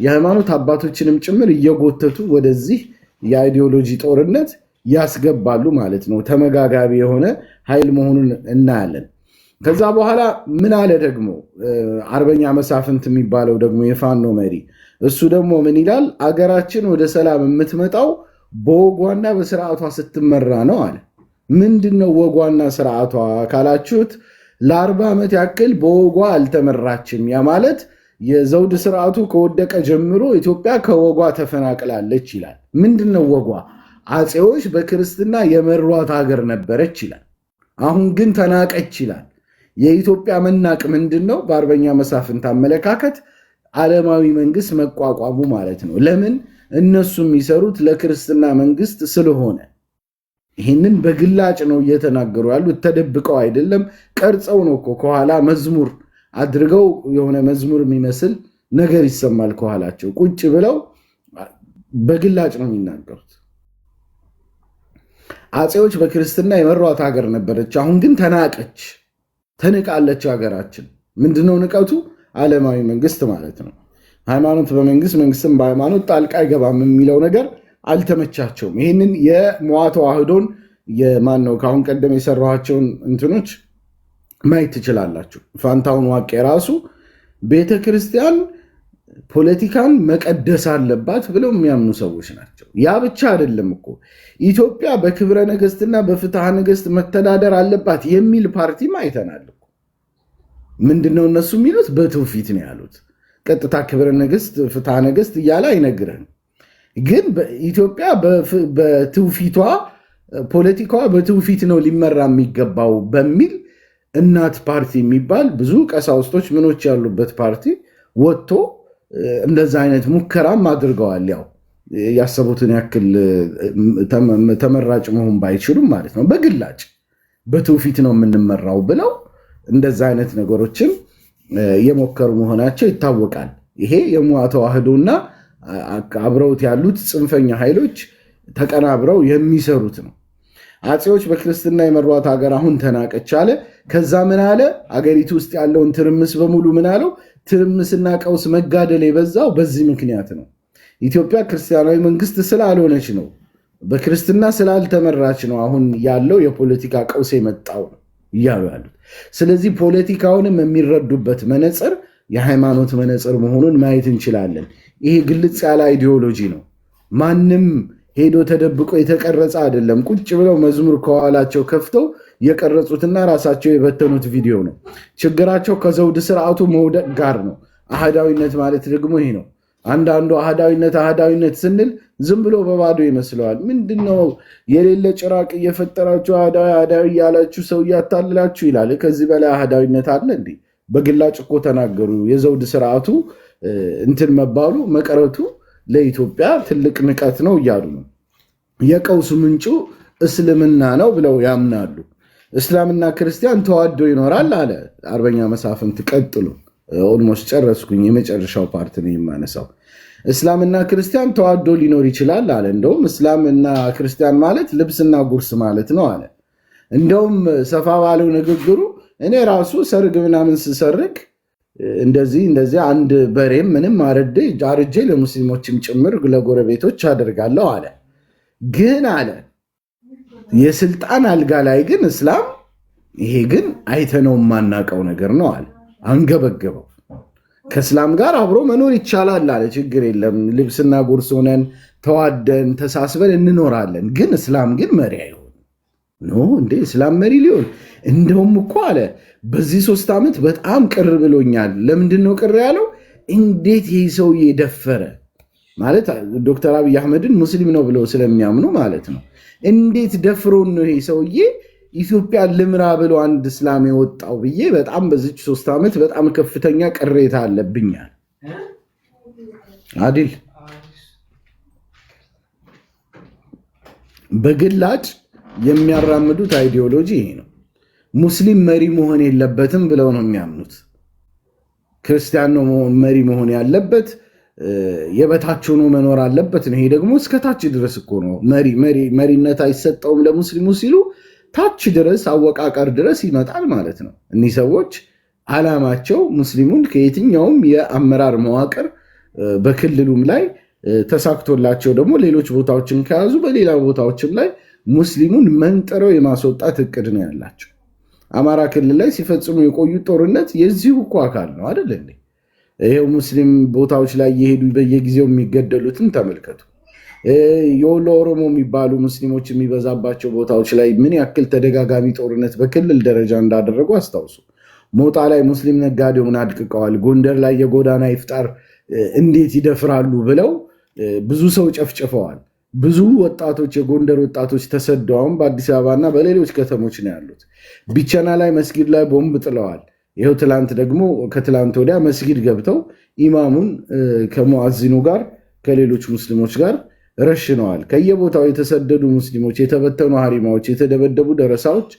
የሃይማኖት አባቶችንም ጭምር እየጎተቱ ወደዚህ የአይዲዮሎጂ ጦርነት ያስገባሉ ማለት ነው። ተመጋጋቢ የሆነ ኃይል መሆኑን እናያለን። ከዛ በኋላ ምን አለ ደግሞ አርበኛ መሳፍንት የሚባለው ደግሞ የፋኖ መሪ፣ እሱ ደግሞ ምን ይላል? አገራችን ወደ ሰላም የምትመጣው በወጓና በስርዓቷ ስትመራ ነው አለ። ምንድነው ወጓና ስርዓቷ ካላችሁት ለ40 ዓመት ያክል በወጓ አልተመራችም። ያ ማለት የዘውድ ስርዓቱ ከወደቀ ጀምሮ ኢትዮጵያ ከወጓ ተፈናቅላለች ይላል። ምንድነው ወጓ? አፄዎች በክርስትና የመሯት ሀገር ነበረች ይላል። አሁን ግን ተናቀች ይላል። የኢትዮጵያ መናቅ ምንድነው? በአርበኛ መሳፍንት አመለካከት ዓለማዊ መንግስት መቋቋሙ ማለት ነው። ለምን? እነሱ የሚሰሩት ለክርስትና መንግስት ስለሆነ። ይህንን በግላጭ ነው እየተናገሩ ያሉት፣ ተደብቀው አይደለም። ቀርጸው ነው እኮ ከኋላ መዝሙር አድርገው የሆነ መዝሙር የሚመስል ነገር ይሰማል ከኋላቸው ቁጭ ብለው በግላጭ ነው የሚናገሩት። አፄዎች በክርስትና የመሯት ሀገር ነበረች፣ አሁን ግን ተናቀች፣ ተንቃለች ሀገራችን። ምንድነው ንቀቱ? ዓለማዊ መንግስት ማለት ነው። ሃይማኖት በመንግስት መንግስትም በሃይማኖት ጣልቃ አይገባም የሚለው ነገር አልተመቻቸውም። ይህንን የመዋ ተዋህዶን የማን ነው ከአሁን ቀደም የሰራኋቸውን እንትኖች ማየት ትችላላችሁ። ፋንታሁን ዋቄ ራሱ ቤተክርስቲያን ፖለቲካን መቀደስ አለባት ብለው የሚያምኑ ሰዎች ናቸው። ያ ብቻ አይደለም እኮ ኢትዮጵያ በክብረ ነገስትና በፍትሐ ነገስት መተዳደር አለባት የሚል ፓርቲም አይተናል እኮ። ምንድነው እነሱ የሚሉት? በትውፊት ነው ያሉት። ቀጥታ ክብረ ነገስት ፍትሐ ነገስት እያለ አይነግርህም። ግን ኢትዮጵያ በትውፊቷ ፖለቲካዋ በትውፊት ነው ሊመራ የሚገባው በሚል እናት ፓርቲ የሚባል ብዙ ቀሳውስቶች ምኖች ያሉበት ፓርቲ ወጥቶ እንደዛ አይነት ሙከራም አድርገዋል። ያው ያሰቡትን ያክል ተመራጭ መሆን ባይችሉም ማለት ነው። በግላጭ በትውፊት ነው የምንመራው ብለው እንደዛ አይነት ነገሮችን የሞከሩ መሆናቸው ይታወቃል። ይሄ የሙዓ ተዋህዶና አብረውት ያሉት ጽንፈኛ ኃይሎች ተቀናብረው የሚሰሩት ነው። አፄዎች በክርስትና የመሯት ሀገር አሁን ተናቀች አለ። ከዛ ምን አለ? አገሪቱ ውስጥ ያለውን ትርምስ በሙሉ ምን አለው? ትርምስና ቀውስ መጋደል የበዛው በዚህ ምክንያት ነው። ኢትዮጵያ ክርስቲያናዊ መንግስት ስላልሆነች ነው፣ በክርስትና ስላልተመራች ነው አሁን ያለው የፖለቲካ ቀውስ የመጣው ነው እያሉ ያሉት። ስለዚህ ፖለቲካውንም የሚረዱበት መነጽር የሃይማኖት መነጽር መሆኑን ማየት እንችላለን። ይሄ ግልጽ ያለ አይዲዮሎጂ ነው። ማንም ሄዶ ተደብቆ የተቀረጸ አይደለም። ቁጭ ብለው መዝሙር ከኋላቸው ከፍተው የቀረጹትና ራሳቸው የበተኑት ቪዲዮ ነው። ችግራቸው ከዘውድ ስርዓቱ መውደቅ ጋር ነው። አህዳዊነት ማለት ደግሞ ይሄ ነው። አንዳንዱ አህዳዊነት ስንል ዝም ብሎ በባዶ ይመስለዋል። ምንድነው የሌለ ጭራቅ እየፈጠራችሁ አህዳዊ ያላችሁ ሰው እያታልላችሁ ይላል። ከዚህ በላይ አህዳዊነት አለ እንዴ? በግላጭ እኮ ተናገሩ። የዘውድ ስርዓቱ እንትን መባሉ መቀረቱ ለኢትዮጵያ ትልቅ ንቀት ነው እያሉ ነው። የቀውሱ ምንጩ እስልምና ነው ብለው ያምናሉ። እስላምና ክርስቲያን ተዋዶ ይኖራል አለ አርበኛ መሳፍንት። ቀጥሎ ኦልሞስት ጨረስኩኝ። የመጨረሻው ፓርት ነው የማነሳው። እስላምና ክርስቲያን ተዋዶ ሊኖር ይችላል አለ። እንደውም እስላምና ክርስቲያን ማለት ልብስና ጉርስ ማለት ነው አለ። እንደውም ሰፋ ባለው ንግግሩ እኔ ራሱ ሰርግ ምናምን ስሰርግ እንደዚህ አንድ በሬም ምንም አርጄ ለሙስሊሞችም ጭምር ለጎረቤቶች አደርጋለሁ አለ። ግን አለ የስልጣን አልጋ ላይ ግን እስላም ይሄ ግን አይተነው የማናቀው ነገር ነው አለ። አንገበገበው። ከእስላም ጋር አብሮ መኖር ይቻላል አለ። ችግር የለም ልብስና ጉርስ ሆነን ተዋደን ተሳስበን እንኖራለን። ግን እስላም ግን መሪ አይሆን ኖ እንዴ? እስላም መሪ ሊሆን እንደውም እኮ አለ በዚህ 3 ዓመት በጣም ቅር ብሎኛል። ለምንድን ነው ቅር ያለው? እንዴት ይህ ሰውዬ ደፈረ ማለት ዶክተር አብይ አህመድን ሙስሊም ነው ብለው ስለሚያምኑ ማለት ነው። እንዴት ደፍሮን ነው ይህ ሰውዬ ኢትዮጵያ ልምራ ብሎ አንድ እስላም የወጣው ብዬ በጣም በዚች 3 ዓመት በጣም ከፍተኛ ቅሬታ አለብኛል አዲል። በግላጭ የሚያራምዱት አይዲዮሎጂ ይሄ ነው። ሙስሊም መሪ መሆን የለበትም ብለው ነው የሚያምኑት። ክርስቲያን ነው መሪ መሆን ያለበት፣ የበታች ሆኖ መኖር አለበት ነው። ይሄ ደግሞ እስከታች ድረስ እኮ ነው። መሪነት አይሰጠውም ለሙስሊሙ ሲሉ ታች ድረስ አወቃቀር ድረስ ይመጣል ማለት ነው። እኒህ ሰዎች ዓላማቸው ሙስሊሙን ከየትኛውም የአመራር መዋቅር በክልሉም ላይ ተሳክቶላቸው ደግሞ ሌሎች ቦታዎችን ከያዙ በሌላ ቦታዎችም ላይ ሙስሊሙን መንጥረው የማስወጣት እቅድ ነው ያላቸው። አማራ ክልል ላይ ሲፈጽሙ የቆዩት ጦርነት የዚሁ እኮ አካል ነው አይደል እንዴ? ይሄው ሙስሊም ቦታዎች ላይ የሄዱ በየጊዜው የሚገደሉትን ተመልከቱ። የወሎ ኦሮሞ የሚባሉ ሙስሊሞች የሚበዛባቸው ቦታዎች ላይ ምን ያክል ተደጋጋሚ ጦርነት በክልል ደረጃ እንዳደረጉ አስታውሱ። ሞጣ ላይ ሙስሊም ነጋዴውን አድቅቀዋል። ጎንደር ላይ የጎዳና ይፍጣር እንዴት ይደፍራሉ ብለው ብዙ ሰው ጨፍጭፈዋል። ብዙ ወጣቶች የጎንደር ወጣቶች ተሰደዋም በአዲስ አበባና በሌሎች ከተሞች ነው ያሉት። ቢቸና ላይ መስጊድ ላይ ቦምብ ጥለዋል። ይኸው ትላንት ደግሞ ከትላንት ወዲያ መስጊድ ገብተው ኢማሙን ከሙአዚኑ ጋር ከሌሎች ሙስሊሞች ጋር ረሽነዋል። ከየቦታው የተሰደዱ ሙስሊሞች፣ የተበተኑ ሀሪማዎች፣ የተደበደቡ ደረሳዎች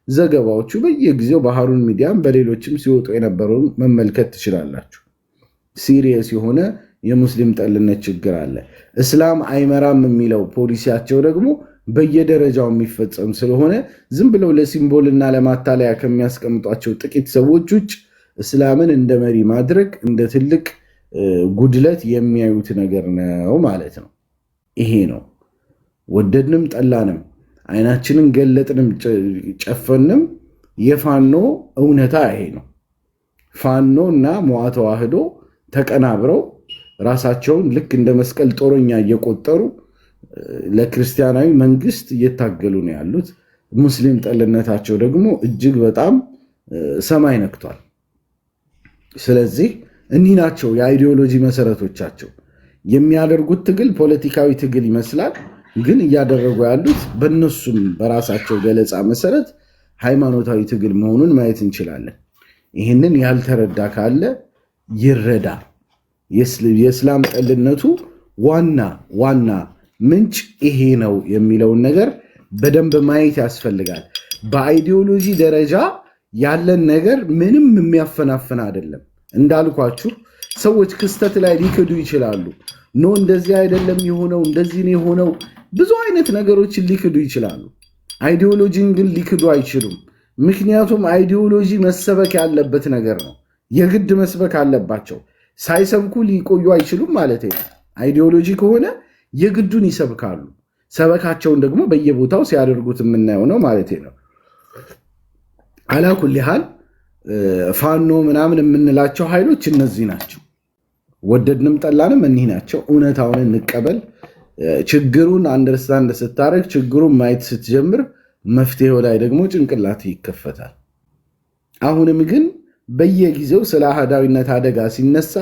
ዘገባዎቹ በየጊዜው በሃሩን ሚዲያም በሌሎችም ሲወጡ የነበረውን መመልከት ትችላላችሁ። ሲሪየስ የሆነ የሙስሊም ጠልነት ችግር አለ። እስላም አይመራም የሚለው ፖሊሲያቸው ደግሞ በየደረጃው የሚፈጸም ስለሆነ ዝም ብለው ለሲምቦልና ለማታለያ ከሚያስቀምጧቸው ጥቂት ሰዎች ውጭ እስላምን እንደ መሪ ማድረግ እንደ ትልቅ ጉድለት የሚያዩት ነገር ነው ማለት ነው። ይሄ ነው ወደድንም ጠላንም አይናችንን ገለጥንም ጨፈንም የፋኖ እውነታ ይሄ ነው። ፋኖ እና ሞዓ ተዋህዶ ተቀናብረው ራሳቸውን ልክ እንደ መስቀል ጦረኛ እየቆጠሩ ለክርስቲያናዊ መንግስት እየታገሉ ነው ያሉት። ሙስሊም ጠልነታቸው ደግሞ እጅግ በጣም ሰማይ ነክቷል። ስለዚህ እኒህ ናቸው የአይዲዮሎጂ መሰረቶቻቸው። የሚያደርጉት ትግል ፖለቲካዊ ትግል ይመስላል፣ ግን እያደረጉ ያሉት በእነሱም በራሳቸው ገለጻ መሰረት ሃይማኖታዊ ትግል መሆኑን ማየት እንችላለን። ይህንን ያልተረዳ ካለ ይረዳ። የእስላም ጠልነቱ ዋና ምንጭ ይሄ ነው የሚለውን ነገር በደንብ ማየት ያስፈልጋል። በአይዲዮሎጂ ደረጃ ያለን ነገር ምንም የሚያፈናፍን አይደለም። እንዳልኳችሁ ሰዎች ክስተት ላይ ሊክዱ ይችላሉ። ኖ እንደዚህ አይደለም የሆነው እንደዚህ ነው የሆነው፣ ብዙ አይነት ነገሮችን ሊክዱ ይችላሉ። አይዲዮሎጂን ግን ሊክዱ አይችሉም። ምክንያቱም አይዲዮሎጂ መሰበክ ያለበት ነገር ነው። የግድ መስበክ አለባቸው። ሳይሰብኩ ሊቆዩ አይችሉም ማለት ነው። አይዲዮሎጂ ከሆነ የግዱን ይሰብካሉ። ሰበካቸውን ደግሞ በየቦታው ሲያደርጉት የምናየው ነው ማለት ነው። አላኩል ያህል ፋኖ ምናምን የምንላቸው ኃይሎች እነዚህ ናቸው። ወደድንም ጠላንም እኒህ ናቸው። እውነታውን እንቀበል። ችግሩን አንደርስታንድ ስታደርግ፣ ችግሩን ማየት ስትጀምር መፍትሄው ላይ ደግሞ ጭንቅላት ይከፈታል። አሁንም ግን በየጊዜው ስለ አህዳዊነት አደጋ ሲነሳ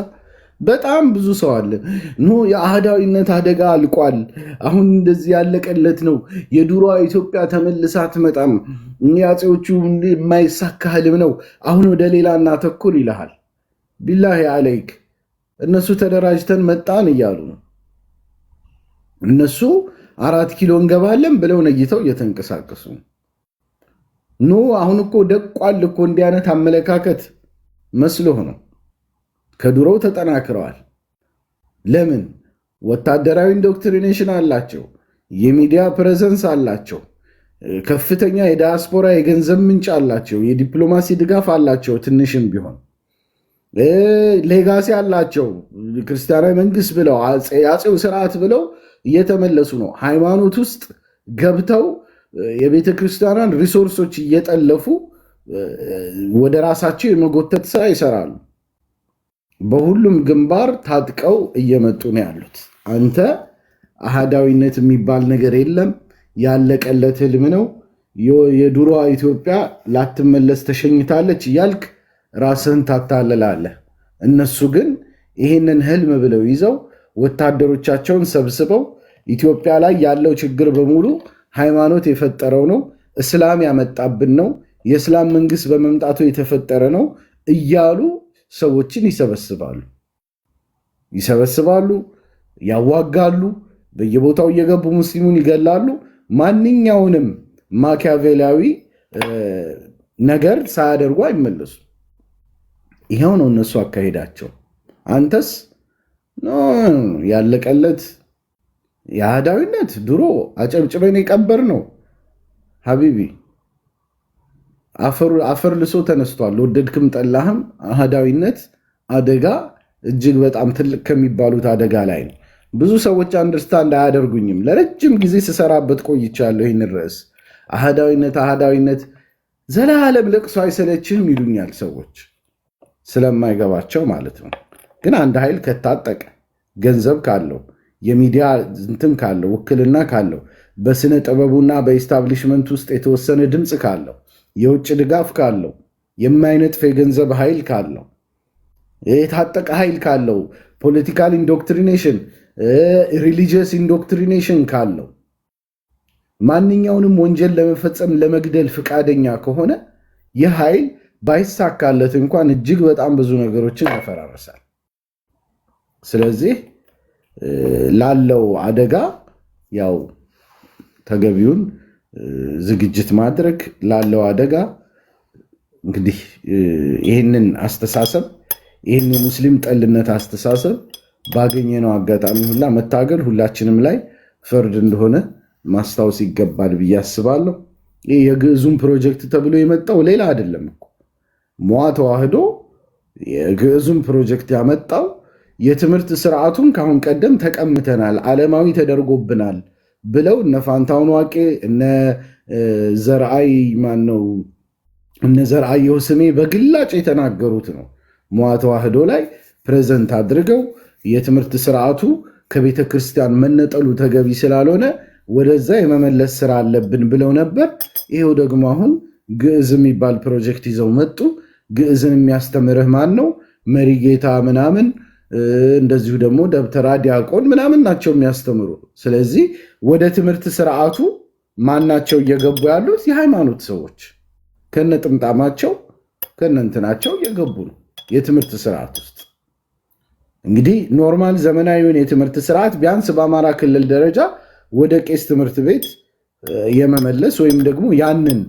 በጣም ብዙ ሰው አለ። ኖ የአህዳዊነት አደጋ አልቋል፣ አሁን እንደዚህ ያለቀለት ነው፣ የድሮ ኢትዮጵያ ተመልሳ አትመጣም፣ የአፄዎቹ የማይሳካ ህልም ነው፣ አሁን ወደ ሌላ እናተኩር ይልሃል። ቢላሂ አለይክ እነሱ ተደራጅተን መጣን እያሉ ነው። እነሱ 4 ኪሎ እንገባለን ብለው ነይተው እየተንቀሳቀሱ ኖ አሁን እኮ ደቋል እኮ እንዲህ አይነት አመለካከት መስሎህ ነው። ከድሮው ተጠናክረዋል። ለምን? ወታደራዊ ኢንዶክትሪኔሽን አላቸው፣ የሚዲያ ፕሬዘንስ አላቸው፣ ከፍተኛ የዲያስፖራ የገንዘብ ምንጭ አላቸው፣ የዲፕሎማሲ ድጋፍ አላቸው። ትንሽም ቢሆን ሌጋሲ አላቸው። ክርስቲያናዊ መንግስት ብለው የአፄው ስርዓት ብለው እየተመለሱ ነው። ሃይማኖት ውስጥ ገብተው የቤተ ክርስቲያኗን ሪሶርሶች እየጠለፉ ወደ ራሳቸው የመጎተት ስራ ይሰራሉ። በሁሉም ግንባር ታጥቀው እየመጡ ነው ያሉት። አንተ አህዳዊነት የሚባል ነገር የለም፣ ያለቀለት ህልም ነው፣ የድሮ ኢትዮጵያ ላትመለስ ተሸኝታለች እያልክ ራስህን ታታለላለህ። እነሱ ግን ይህንን ህልም ብለው ይዘው ወታደሮቻቸውን ሰብስበው ኢትዮጵያ ላይ ያለው ችግር በሙሉ ሃይማኖት የፈጠረው ነው፣ እስላም ያመጣብን ነው፣ የእስላም መንግስት በመምጣቱ የተፈጠረ ነው እያሉ ሰዎችን ይሰበስባሉ፣ ያዋጋሉ፣ በየቦታው እየገቡ ሙስሊሙን ይገላሉ። ማንኛውንም ማኪያቬላዊ ነገር ሳያደርጉ አይመለሱ። ይኸው ነው እነሱ አካሄዳቸው። አንተስ ያለቀለት የአህዳዊነት ድሮ አጨብጭበን የቀበር ነው ሀቢቢ። አፈር ልሶ ተነስቷል። ወደድክም ጠላህም አህዳዊነት አደጋ እጅግ በጣም ትልቅ ከሚባሉት አደጋ ላይ ነው። ብዙ ሰዎች አንደርስታንድ አያደርጉኝም። ለረጅም ጊዜ ስሰራበት ቆይቻለሁ ይህን ርዕስ። አህዳዊነት ዘላለም ለቅሶ አይሰለችህም ይሉኛል ሰዎች፣ ስለማይገባቸው ማለት ነው። ግን አንድ ኃይል ከታጠቀ፣ ገንዘብ ካለው፣ የሚዲያ እንትን ካለው፣ ውክልና ካለው፣ በስነ ጥበቡና በኢስታብሊሽመንት ውስጥ የተወሰነ ድምፅ ካለው፣ የውጭ ድጋፍ ካለው፣ የማይነጥፍ የገንዘብ ኃይል ካለው፣ የታጠቀ ኃይል ካለው፣ ፖለቲካል ኢንዶክትሪኔሽን፣ ሪሊጂየስ ኢንዶክትሪኔሽን ካለው፣ ማንኛውንም ወንጀል ለመፈጸም ለመግደል ፍቃደኛ ከሆነ ይህ ኃይል ባይሳካለት እንኳን እጅግ በጣም ብዙ ነገሮችን ያፈራርሳል። ስለዚህ ላለው አደጋ ያው ተገቢውን ዝግጅት ማድረግ ላለው አደጋ እንግዲህ ይህንን አስተሳሰብ ይህን የሙስሊም ጠልነት አስተሳሰብ ባገኘነው አጋጣሚ ሁላ መታገል ሁላችንም ላይ ፈርድ እንደሆነ ማስታወስ ይገባል ብዬ አስባለሁ። ይህ የግዕዙም ፕሮጀክት ተብሎ የመጣው ሌላ አይደለም እኮ። ሞዓ ተዋህዶ የግዕዙም ፕሮጀክት ያመጣው የትምህርት ስርዓቱን ካሁን ቀደም ተቀምተናል፣ ዓለማዊ ተደርጎብናል፣ ብለው እነ ፋንታውን ዋቄ እነ ዘርአይ ማነው እነ ዘርአየሁ ስሜ በግላጭ የተናገሩት ነው። መዋ ተዋህዶ ላይ ፕሬዘንት አድርገው የትምህርት ስርዓቱ ከቤተ ክርስቲያን መነጠሉ ተገቢ ስላልሆነ ወደዛ የመመለስ ስራ አለብን ብለው ነበር። ይሄው ደግሞ አሁን ግዕዝ የሚባል ፕሮጀክት ይዘው መጡ። ግዕዝን የሚያስተምርህ ማን ነው? መሪጌታ ምናምን እንደዚሁ ደግሞ ደብተራ ዲያቆን ምናምን ናቸው የሚያስተምሩ። ስለዚህ ወደ ትምህርት ስርዓቱ ማናቸው እየገቡ ያሉት? የሃይማኖት ሰዎች ከነጥምጣማቸው ከነንትናቸው እየገቡ ነው የትምህርት ስርዓት ውስጥ። እንግዲህ ኖርማል ዘመናዊውን የትምህርት ስርዓት ቢያንስ በአማራ ክልል ደረጃ ወደ ቄስ ትምህርት ቤት የመመለስ ወይም ደግሞ ያንን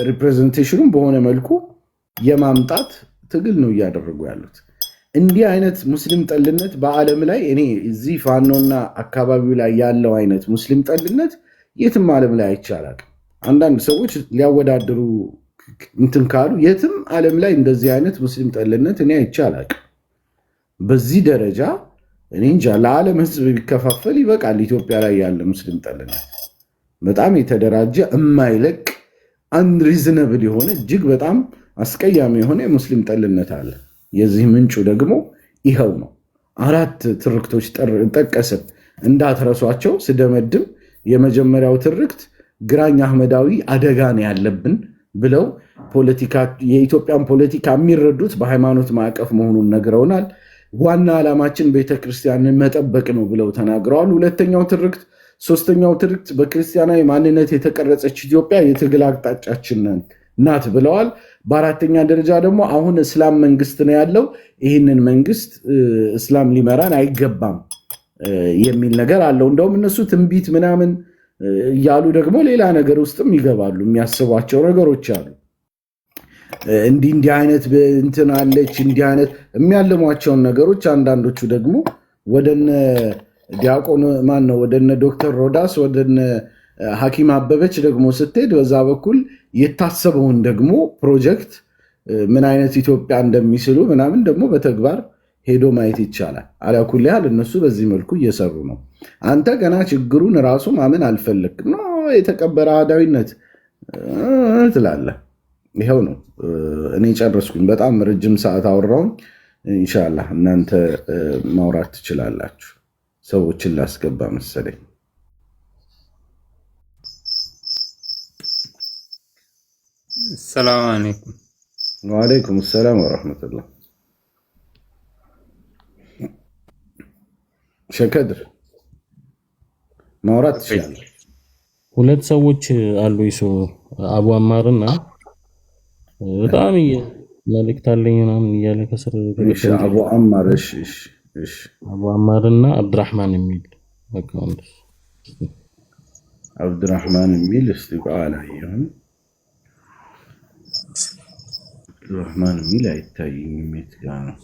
ሪፕሬዘንቴሽኑን በሆነ መልኩ የማምጣት ትግል ነው እያደረጉ ያሉት። እንዲህ አይነት ሙስሊም ጠልነት በዓለም ላይ እኔ እዚህ ፋኖና አካባቢው ላይ ያለው አይነት ሙስሊም ጠልነት የትም ዓለም ላይ አይቻላል። አንዳንድ ሰዎች ሊያወዳድሩ እንትን ካሉ የትም ዓለም ላይ እንደዚህ አይነት ሙስሊም ጠልነት እኔ አይቻላል። በዚህ ደረጃ እኔ እንጃ ለዓለም ሕዝብ ቢከፋፈል ይበቃል። ኢትዮጵያ ላይ ያለ ሙስሊም ጠልነት በጣም የተደራጀ የማይለቅ አንሪዝነብል የሆነ እጅግ በጣም አስቀያሚ የሆነ የሙስሊም ጠልነት አለ። የዚህ ምንጩ ደግሞ ይኸው ነው። 4 ትርክቶች ጠቀስን እንዳትረሷቸው ስደመድም። የመጀመሪያው ትርክት ግራኝ አህመዳዊ አደጋ ነው ያለብን ብለው የኢትዮጵያን ፖለቲካ የሚረዱት በሃይማኖት ማዕቀፍ መሆኑን ነግረውናል። ዋና ዓላማችን ቤተክርስቲያንን መጠበቅ ነው ብለው ተናግረዋል። ሁለተኛው ትርክት ሶስተኛው ትርክት በክርስቲያናዊ ማንነት የተቀረጸች ኢትዮጵያ የትግል አቅጣጫችን ናት ብለዋል። በአራተኛ ደረጃ ደግሞ አሁን እስላም መንግስት ነው ያለው፣ ይህንን መንግስት እስላም ሊመራን አይገባም የሚል ነገር አለው። እንደውም እነሱ ትንቢት ምናምን እያሉ ደግሞ ሌላ ነገር ውስጥም ይገባሉ። የሚያስቧቸው ነገሮች አሉ። እንዲህ አይነት እንትን አለች፣ እንዲህ አይነት የሚያልሟቸውን ነገሮች አንዳንዶቹ ደግሞ ወደነ ዲያቆን ማን ነው ወደነ ዶክተር ሮዳስ ወደነ ሐኪም አበበች ደግሞ ስትሄድ በዛ በኩል የታሰበውን ደግሞ ፕሮጀክት ምን አይነት ኢትዮጵያ እንደሚስሉ ምናምን ደግሞ በተግባር ሄዶ ማየት ይቻላል። አላኩል ያህል እነሱ በዚህ መልኩ እየሰሩ ነው። አንተ ገና ችግሩን ራሱ ማመን አልፈለግም ነው የተቀበረ አህዳዊነት ትላለህ። ይኸው ነው። እኔ ጨረስኩኝ። በጣም ረጅም ሰዓት አወራሁኝ። ኢንሻላህ እናንተ ማውራት ትችላላችሁ። ሰዎችን ላስገባ መሰለኝ። ሰላም አለይኩም። ወአለይኩም ሰላም ወራህመቱላህ። ሸከድር ማውራት ትችላለህ። ሁለት ሰዎች አሉ ይሱ አቡ አማርና በጣም መልእክት አለኝ ምናምን እያለ ከስር አቡ አማር እሺ አቡ አማርና አብዱራህማን የሚል አካውንት አብዱራህማን የሚል እስቲቃላ ይሁን አብዱራህማን የሚል አይታየኝም። የት ጋር ነው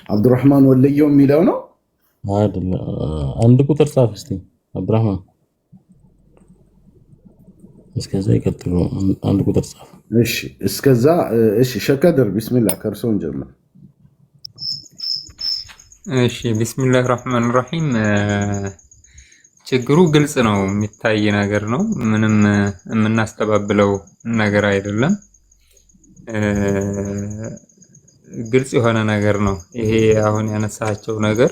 አብዱራህማን ወለየው የሚለው ነው አይደል? አንድ ቁጥር ጻፍ እስቲ አብዱራህማን። እስከዛ ይቀጥሉ። አንድ ቁጥር ጻፍ። እሺ እስከዛ እሺ ሸከድር ቢስሚላህ ከርሶን ጀምር። እሺ ቢስሚላህ ራህማን ራሂም። ችግሩ ግልጽ ነው፣ የሚታይ ነገር ነው። ምንም የምናስተባብለው ነገር አይደለም። ግልጽ የሆነ ነገር ነው። ይሄ አሁን ያነሳቸው ነገር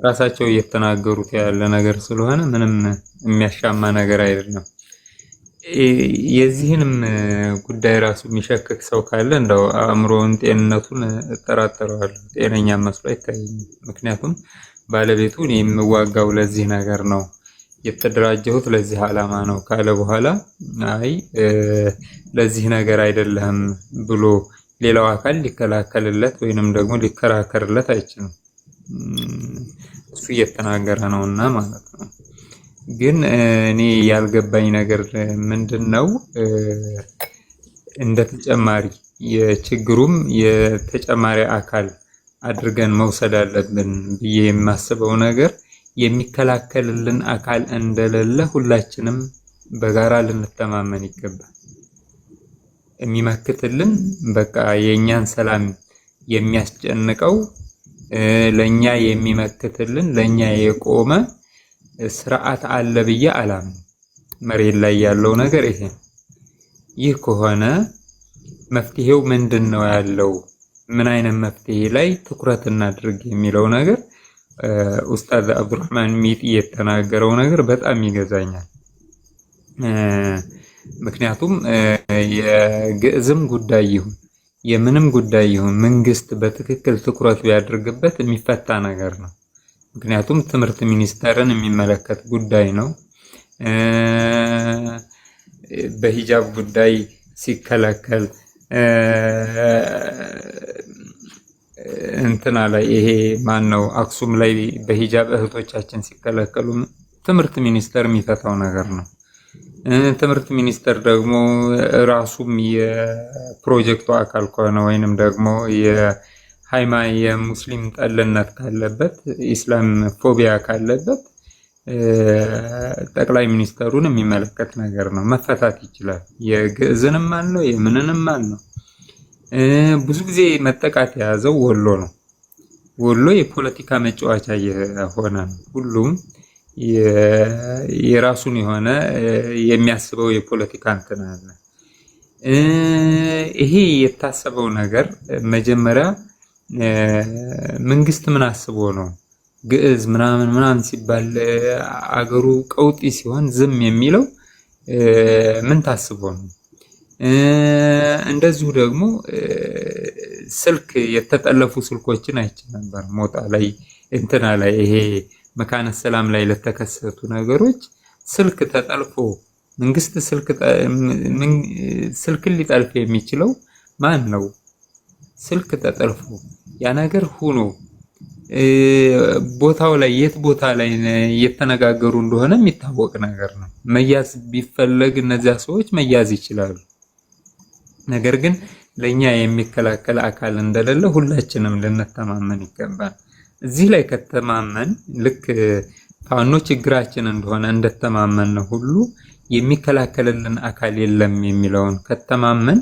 ራሳቸው እየተናገሩት ያለ ነገር ስለሆነ ምንም የሚያሻማ ነገር አይደለም። የዚህንም ጉዳይ ራሱ የሚሸክክ ሰው ካለ እንደው አእምሮውን ጤንነቱን እጠራጠረዋለሁ። ጤነኛ መስሎ አይታየኝም። ምክንያቱም ባለቤቱ እኔ የምዋጋው ለዚህ ነገር ነው፣ የተደራጀሁት ለዚህ ዓላማ ነው ካለ በኋላ አይ ለዚህ ነገር አይደለም ብሎ ሌላው አካል ሊከላከልለት ወይንም ደግሞ ሊከራከርለት አይችልም። እሱ እየተናገረ ነውና ማለት ነው። ግን እኔ ያልገባኝ ነገር ምንድነው እንደ ተጨማሪ የችግሩም የተጨማሪ አካል አድርገን መውሰድ አለብን ብዬ የማስበው ነገር የሚከላከልልን አካል እንደሌለ ሁላችንም በጋራ ልንተማመን ይገባል። የሚመክትልን በቃ የኛን ሰላም የሚያስጨንቀው ለኛ የሚመክትልን ለኛ የቆመ ስርዓት አለ ብዬ አላምንም። መሬት ላይ ያለው ነገር ይሄ። ይህ ከሆነ መፍትሄው ምንድነው ያለው? ምን አይነት መፍትሄ ላይ ትኩረት እናድርግ የሚለው ነገር ኡስታዝ አብዱራህማን ሚጢ የተናገረው ነገር በጣም ይገዛኛል። ምክንያቱም የግዕዝም ጉዳይ ይሁን የምንም ጉዳይ ይሁን መንግስት በትክክል ትኩረት ቢያደርግበት የሚፈታ ነገር ነው። ምክንያቱም ትምህርት ሚኒስቴርን የሚመለከት ጉዳይ ነው። በሂጃብ ጉዳይ ሲከለከል እንትና ላይ ይሄ ማን ነው አክሱም ላይ በሂጃብ እህቶቻችን ሲከለከሉ ትምህርት ሚኒስቴር የሚፈታው ነገር ነው። ትምህርት ሚኒስቴር ደግሞ ራሱም የፕሮጀክቱ አካል ከሆነ ወይንም ደግሞ የሙስሊም ጠልነት ካለበት ኢስላም ፎቢያ ካለበት ጠቅላይ ሚኒስተሩን የሚመለከት ነገር ነው፣ መፈታት ይችላል። የግዕዝንም አለው የምንንም አለው። ብዙ ጊዜ መጠቃት የያዘው ወሎ ነው። ወሎ የፖለቲካ መጫወቻ የሆነ ነው። ሁሉም የራሱን የሆነ የሚያስበው የፖለቲካ እንትን አለ። ይሄ የታሰበው ነገር መጀመሪያ መንግስት ምን አስቦ ነው ግዕዝ ምናምን ሲባል አገሩ ቀውጢ ሲሆን ዝም የሚለው ምን ታስቦ ነው? እንደዚሁ ደግሞ ስልክ የተጠለፉ ስልኮችን አይቼ ነበር ሞጣ ላይ እንትና ላይ ይሄ መካነ ሰላም ላይ ለተከሰቱ ነገሮች ስልክ ተጠልፎ መንግስት ስልክን ሊጠልፍ የሚችለው ማን ነው? ስልክ ተጠልፎ ያ ነገር ሆኖ ቦታው ላይ የት ቦታ ላይ እየተነጋገሩ እንደሆነ የሚታወቅ ነገር ነው። መያዝ ቢፈለግ እነዚያ ሰዎች መያዝ ይችላሉ። ነገር ግን ለኛ የሚከላከል አካል እንደሌለ ሁላችንም ልንተማመን ይገባል። እዚህ ላይ ከተማመን ልክ ፋኖ ችግራችን እንደሆነ እንደተማመን ነው ሁሉ የሚከላከልልን አካል የለም የሚለውን ከተማመን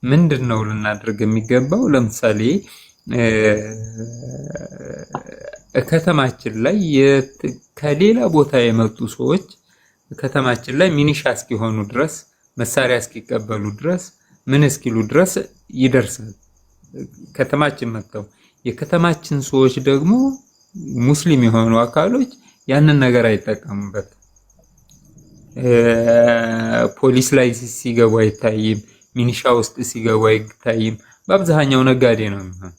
ምንድነው ልናደርግ የሚገባው? ለምሳሌ ከተማችን ላይ ከሌላ ቦታ የመጡ ሰዎች ከተማችን ላይ ሚኒሻ እስኪሆኑ ድረስ መሳሪያ እስኪቀበሉ ድረስ ምን እስኪሉ ድረስ ይደርሳል። ከተማችን መጥተው የከተማችን ሰዎች ደግሞ ሙስሊም የሆኑ አካሎች ያንን ነገር አይጠቀሙበት። ፖሊስ ላይ ሲገቡ አይታይም፣ ሚኒሻ ውስጥ ሲገቡ አይታይም። በአብዛኛው ነጋዴ ነው የሚሆን።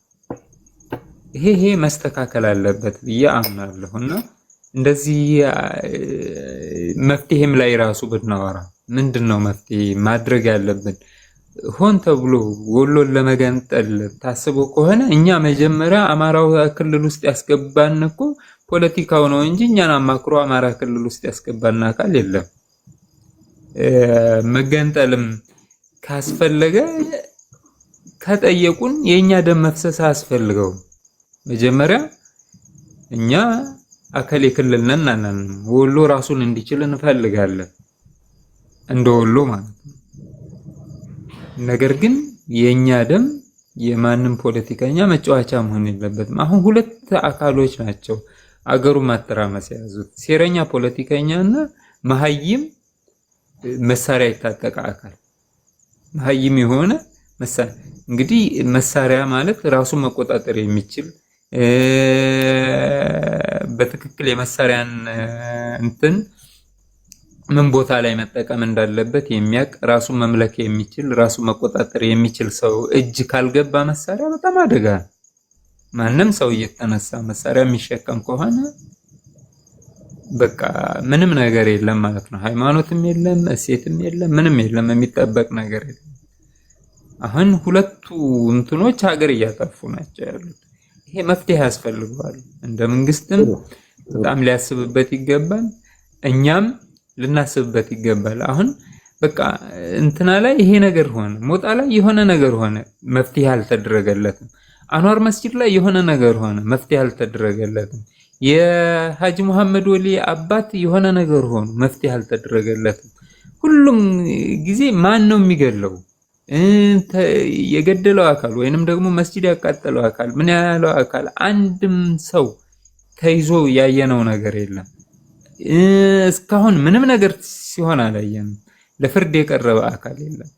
ይሄ መስተካከል አለበት ብዬ አምናለሁና እንደዚህ መፍትሄም ላይ ራሱ ብናወራ ምንድነው መፍትሄ ማድረግ ያለብን? ሆን ተብሎ ወሎን ለመገንጠል ታስቦ ከሆነ እኛ መጀመሪያ አማራው ክልል ውስጥ ያስገባን እኮ ፖለቲካው ነው እንጂ እኛን አማክሮ አማራ ክልል ውስጥ ያስገባን አካል የለም። መገንጠልም ካስፈለገ ከጠየቁን የኛ ደም መፍሰስ አያስፈልገውም። መጀመሪያ እኛ አከሌ ክልል ነን አናን ወሎ ራሱን እንዲችል እንፈልጋለን እንደ ወሎ ማለት ነው። ነገር ግን የኛ ደም የማንም ፖለቲከኛ መጫወቻ መሆን የለበትም። አሁን ሁለት አካሎች ናቸው አገሩ ማተራመስ ያዙት፣ ሴረኛ ፖለቲከኛና መሀይም መሳሪያ የታጠቀ አካል። መሀይም የሆነ መሳሪያ እንግዲህ መሳሪያ ማለት ራሱ መቆጣጠር የሚችል በትክክል የመሳሪያን እንትን ምን ቦታ ላይ መጠቀም እንዳለበት የሚያቅ ራሱ መምለክ የሚችል ራሱ መቆጣጠር የሚችል ሰው እጅ ካልገባ መሳሪያ በጣም አደጋ ነው። ማንም ሰው እየተነሳ መሳሪያ የሚሸከም ከሆነ በቃ ምንም ነገር የለም ማለት ነው። ሃይማኖትም የለም፣ እሴትም የለም፣ ምንም የለም፣ የሚጠበቅ ነገር የለም። አሁን ሁለቱ እንትኖች ሀገር እያጠፉ ናቸው ያሉት። ይሄ መፍትሄ ያስፈልገዋል። እንደ መንግስትም በጣም ሊያስብበት ይገባል። እኛም ልናስብበት ይገባል። አሁን በቃ እንትና ላይ ይሄ ነገር ሆነ፣ ሞጣ ላይ የሆነ ነገር ሆነ፣ መፍትሄ አልተደረገለትም። አንዋር መስጂድ ላይ የሆነ ነገር ሆነ፣ መፍትሄ አልተደረገለትም። የሐጂ መሐመድ ወሊ አባት የሆነ ነገር ሆነ፣ መፍትሄ አልተደረገለትም። ሁሉም ጊዜ ማን ነው የሚገለው? የገደለው አካል ወይንም ደግሞ መስጂድ ያቃጠለው አካል ምን ያለው አካል አንድም ሰው ተይዞ ያየነው ነገር የለም። እስካሁን ምንም ነገር ሲሆን አላየንም። ለፍርድ የቀረበ አካል የለም።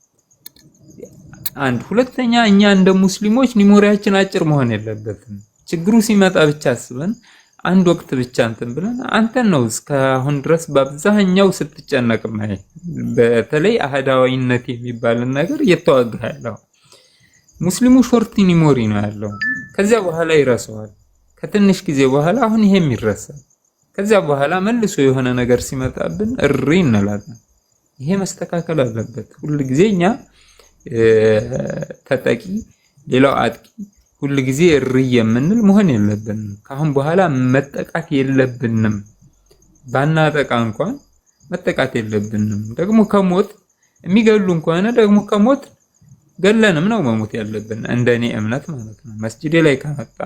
አንድ ሁለተኛ እኛ እንደ ሙስሊሞች ሚሞሪያችን አጭር መሆን የለበትም። ችግሩ ሲመጣ ብቻ አስበን አንድ ወቅት ብቻ እንትን ብለን አንተን ነው እስካሁን ድረስ በአብዛኛው ስትጨነቅ ማይ በተለይ አህዳዊነት የሚባልን ነገር እየተዋጋ ያለው ሙስሊሙ ሾርት ሚሞሪ ነው ያለው። ከዚያ በኋላ ይረሳዋል። ከትንሽ ጊዜ በኋላ አሁን ይሄም ይረሳል። ከዚያ በኋላ መልሶ የሆነ ነገር ሲመጣብን እሪ እንላለን። ይሄ መስተካከል አለበት። ሁሉ ጊዜ እኛ ተጠቂ ሌላው አጥቂ ሁሉ ጊዜ እሪ የምንል መሆን የለብንም። ካሁን በኋላ መጠቃት የለብንም። ባናጠቃ እንኳን መጠቃት የለብንም። ደግሞ ከሞት የሚገሉን ከሆነ ደግሞ ከሞት ገለንም ነው መሞት ያለብን እንደኔ እምነት ማለት ነው። መስጂዴ ላይ ከመጣ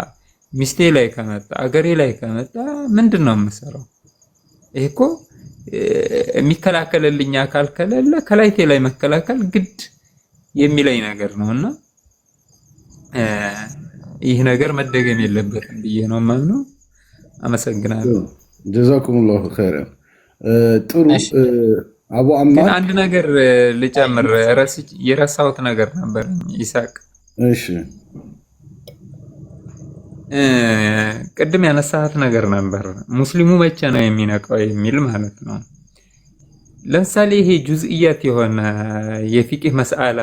ሚስቴ ላይ ከመጣ አገሬ ላይ ከመጣ ምንድነው የምሰራው? ይሄ እኮ የሚከላከልልኝ አካል ከሌለ ከላይቴ ላይ መከላከል ግድ የሚለኝ ነገር ነውና ይህ ነገር መደገም የለበትም ብዬ ነው የማምነው። አመሰግናለሁ። ጀዛኩሙላሁ ኸይረን። ጥሩ አቡ አማር ግን አንድ ነገር ልጨምር፣ የረሳሁት ነገር ነበር ይሳቅ። እሺ ቅድም ያነሳሁት ነገር ነበር ሙስሊሙ መቼ ነው የሚነቃው የሚል ማለት ነው። ለምሳሌ ይሄ ጁዝኢያት የሆነ የፊቅህ መስአላ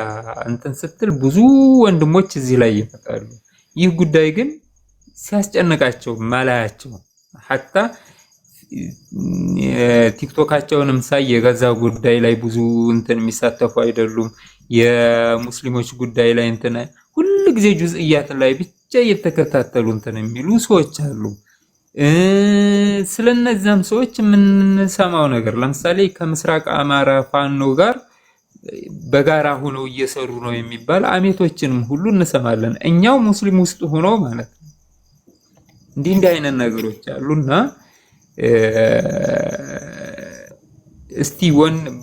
እንትን ስትል ብዙ ወንድሞች እዚህ ላይ ይፈታሉ። ይህ ጉዳይ ግን ሲያስጨንቃቸው ማላያቸው ሐታ ቲክቶካቸውንም ሳይ የገዛ ጉዳይ ላይ ብዙ እንትን የሚሳተፉ አይደሉም። የሙስሊሞች ጉዳይ ላይ እንትን ሁሉ ጊዜ ጁዝኢያት ላይ ብቻ እየተከታተሉ እንትን የሚሉ ሰዎች አሉ። ስለነዛም ሰዎች የምንሰማው ነገር ለምሳሌ ከምስራቅ አማራ ፋኖ ጋር በጋራ ሆነው እየሰሩ ነው የሚባል አሜቶችንም ሁሉ እንሰማለን። እኛው ሙስሊም ውስጥ ሆኖ ማለት ነው። እንዲህ አይነት ነገሮች አሉና እስቲ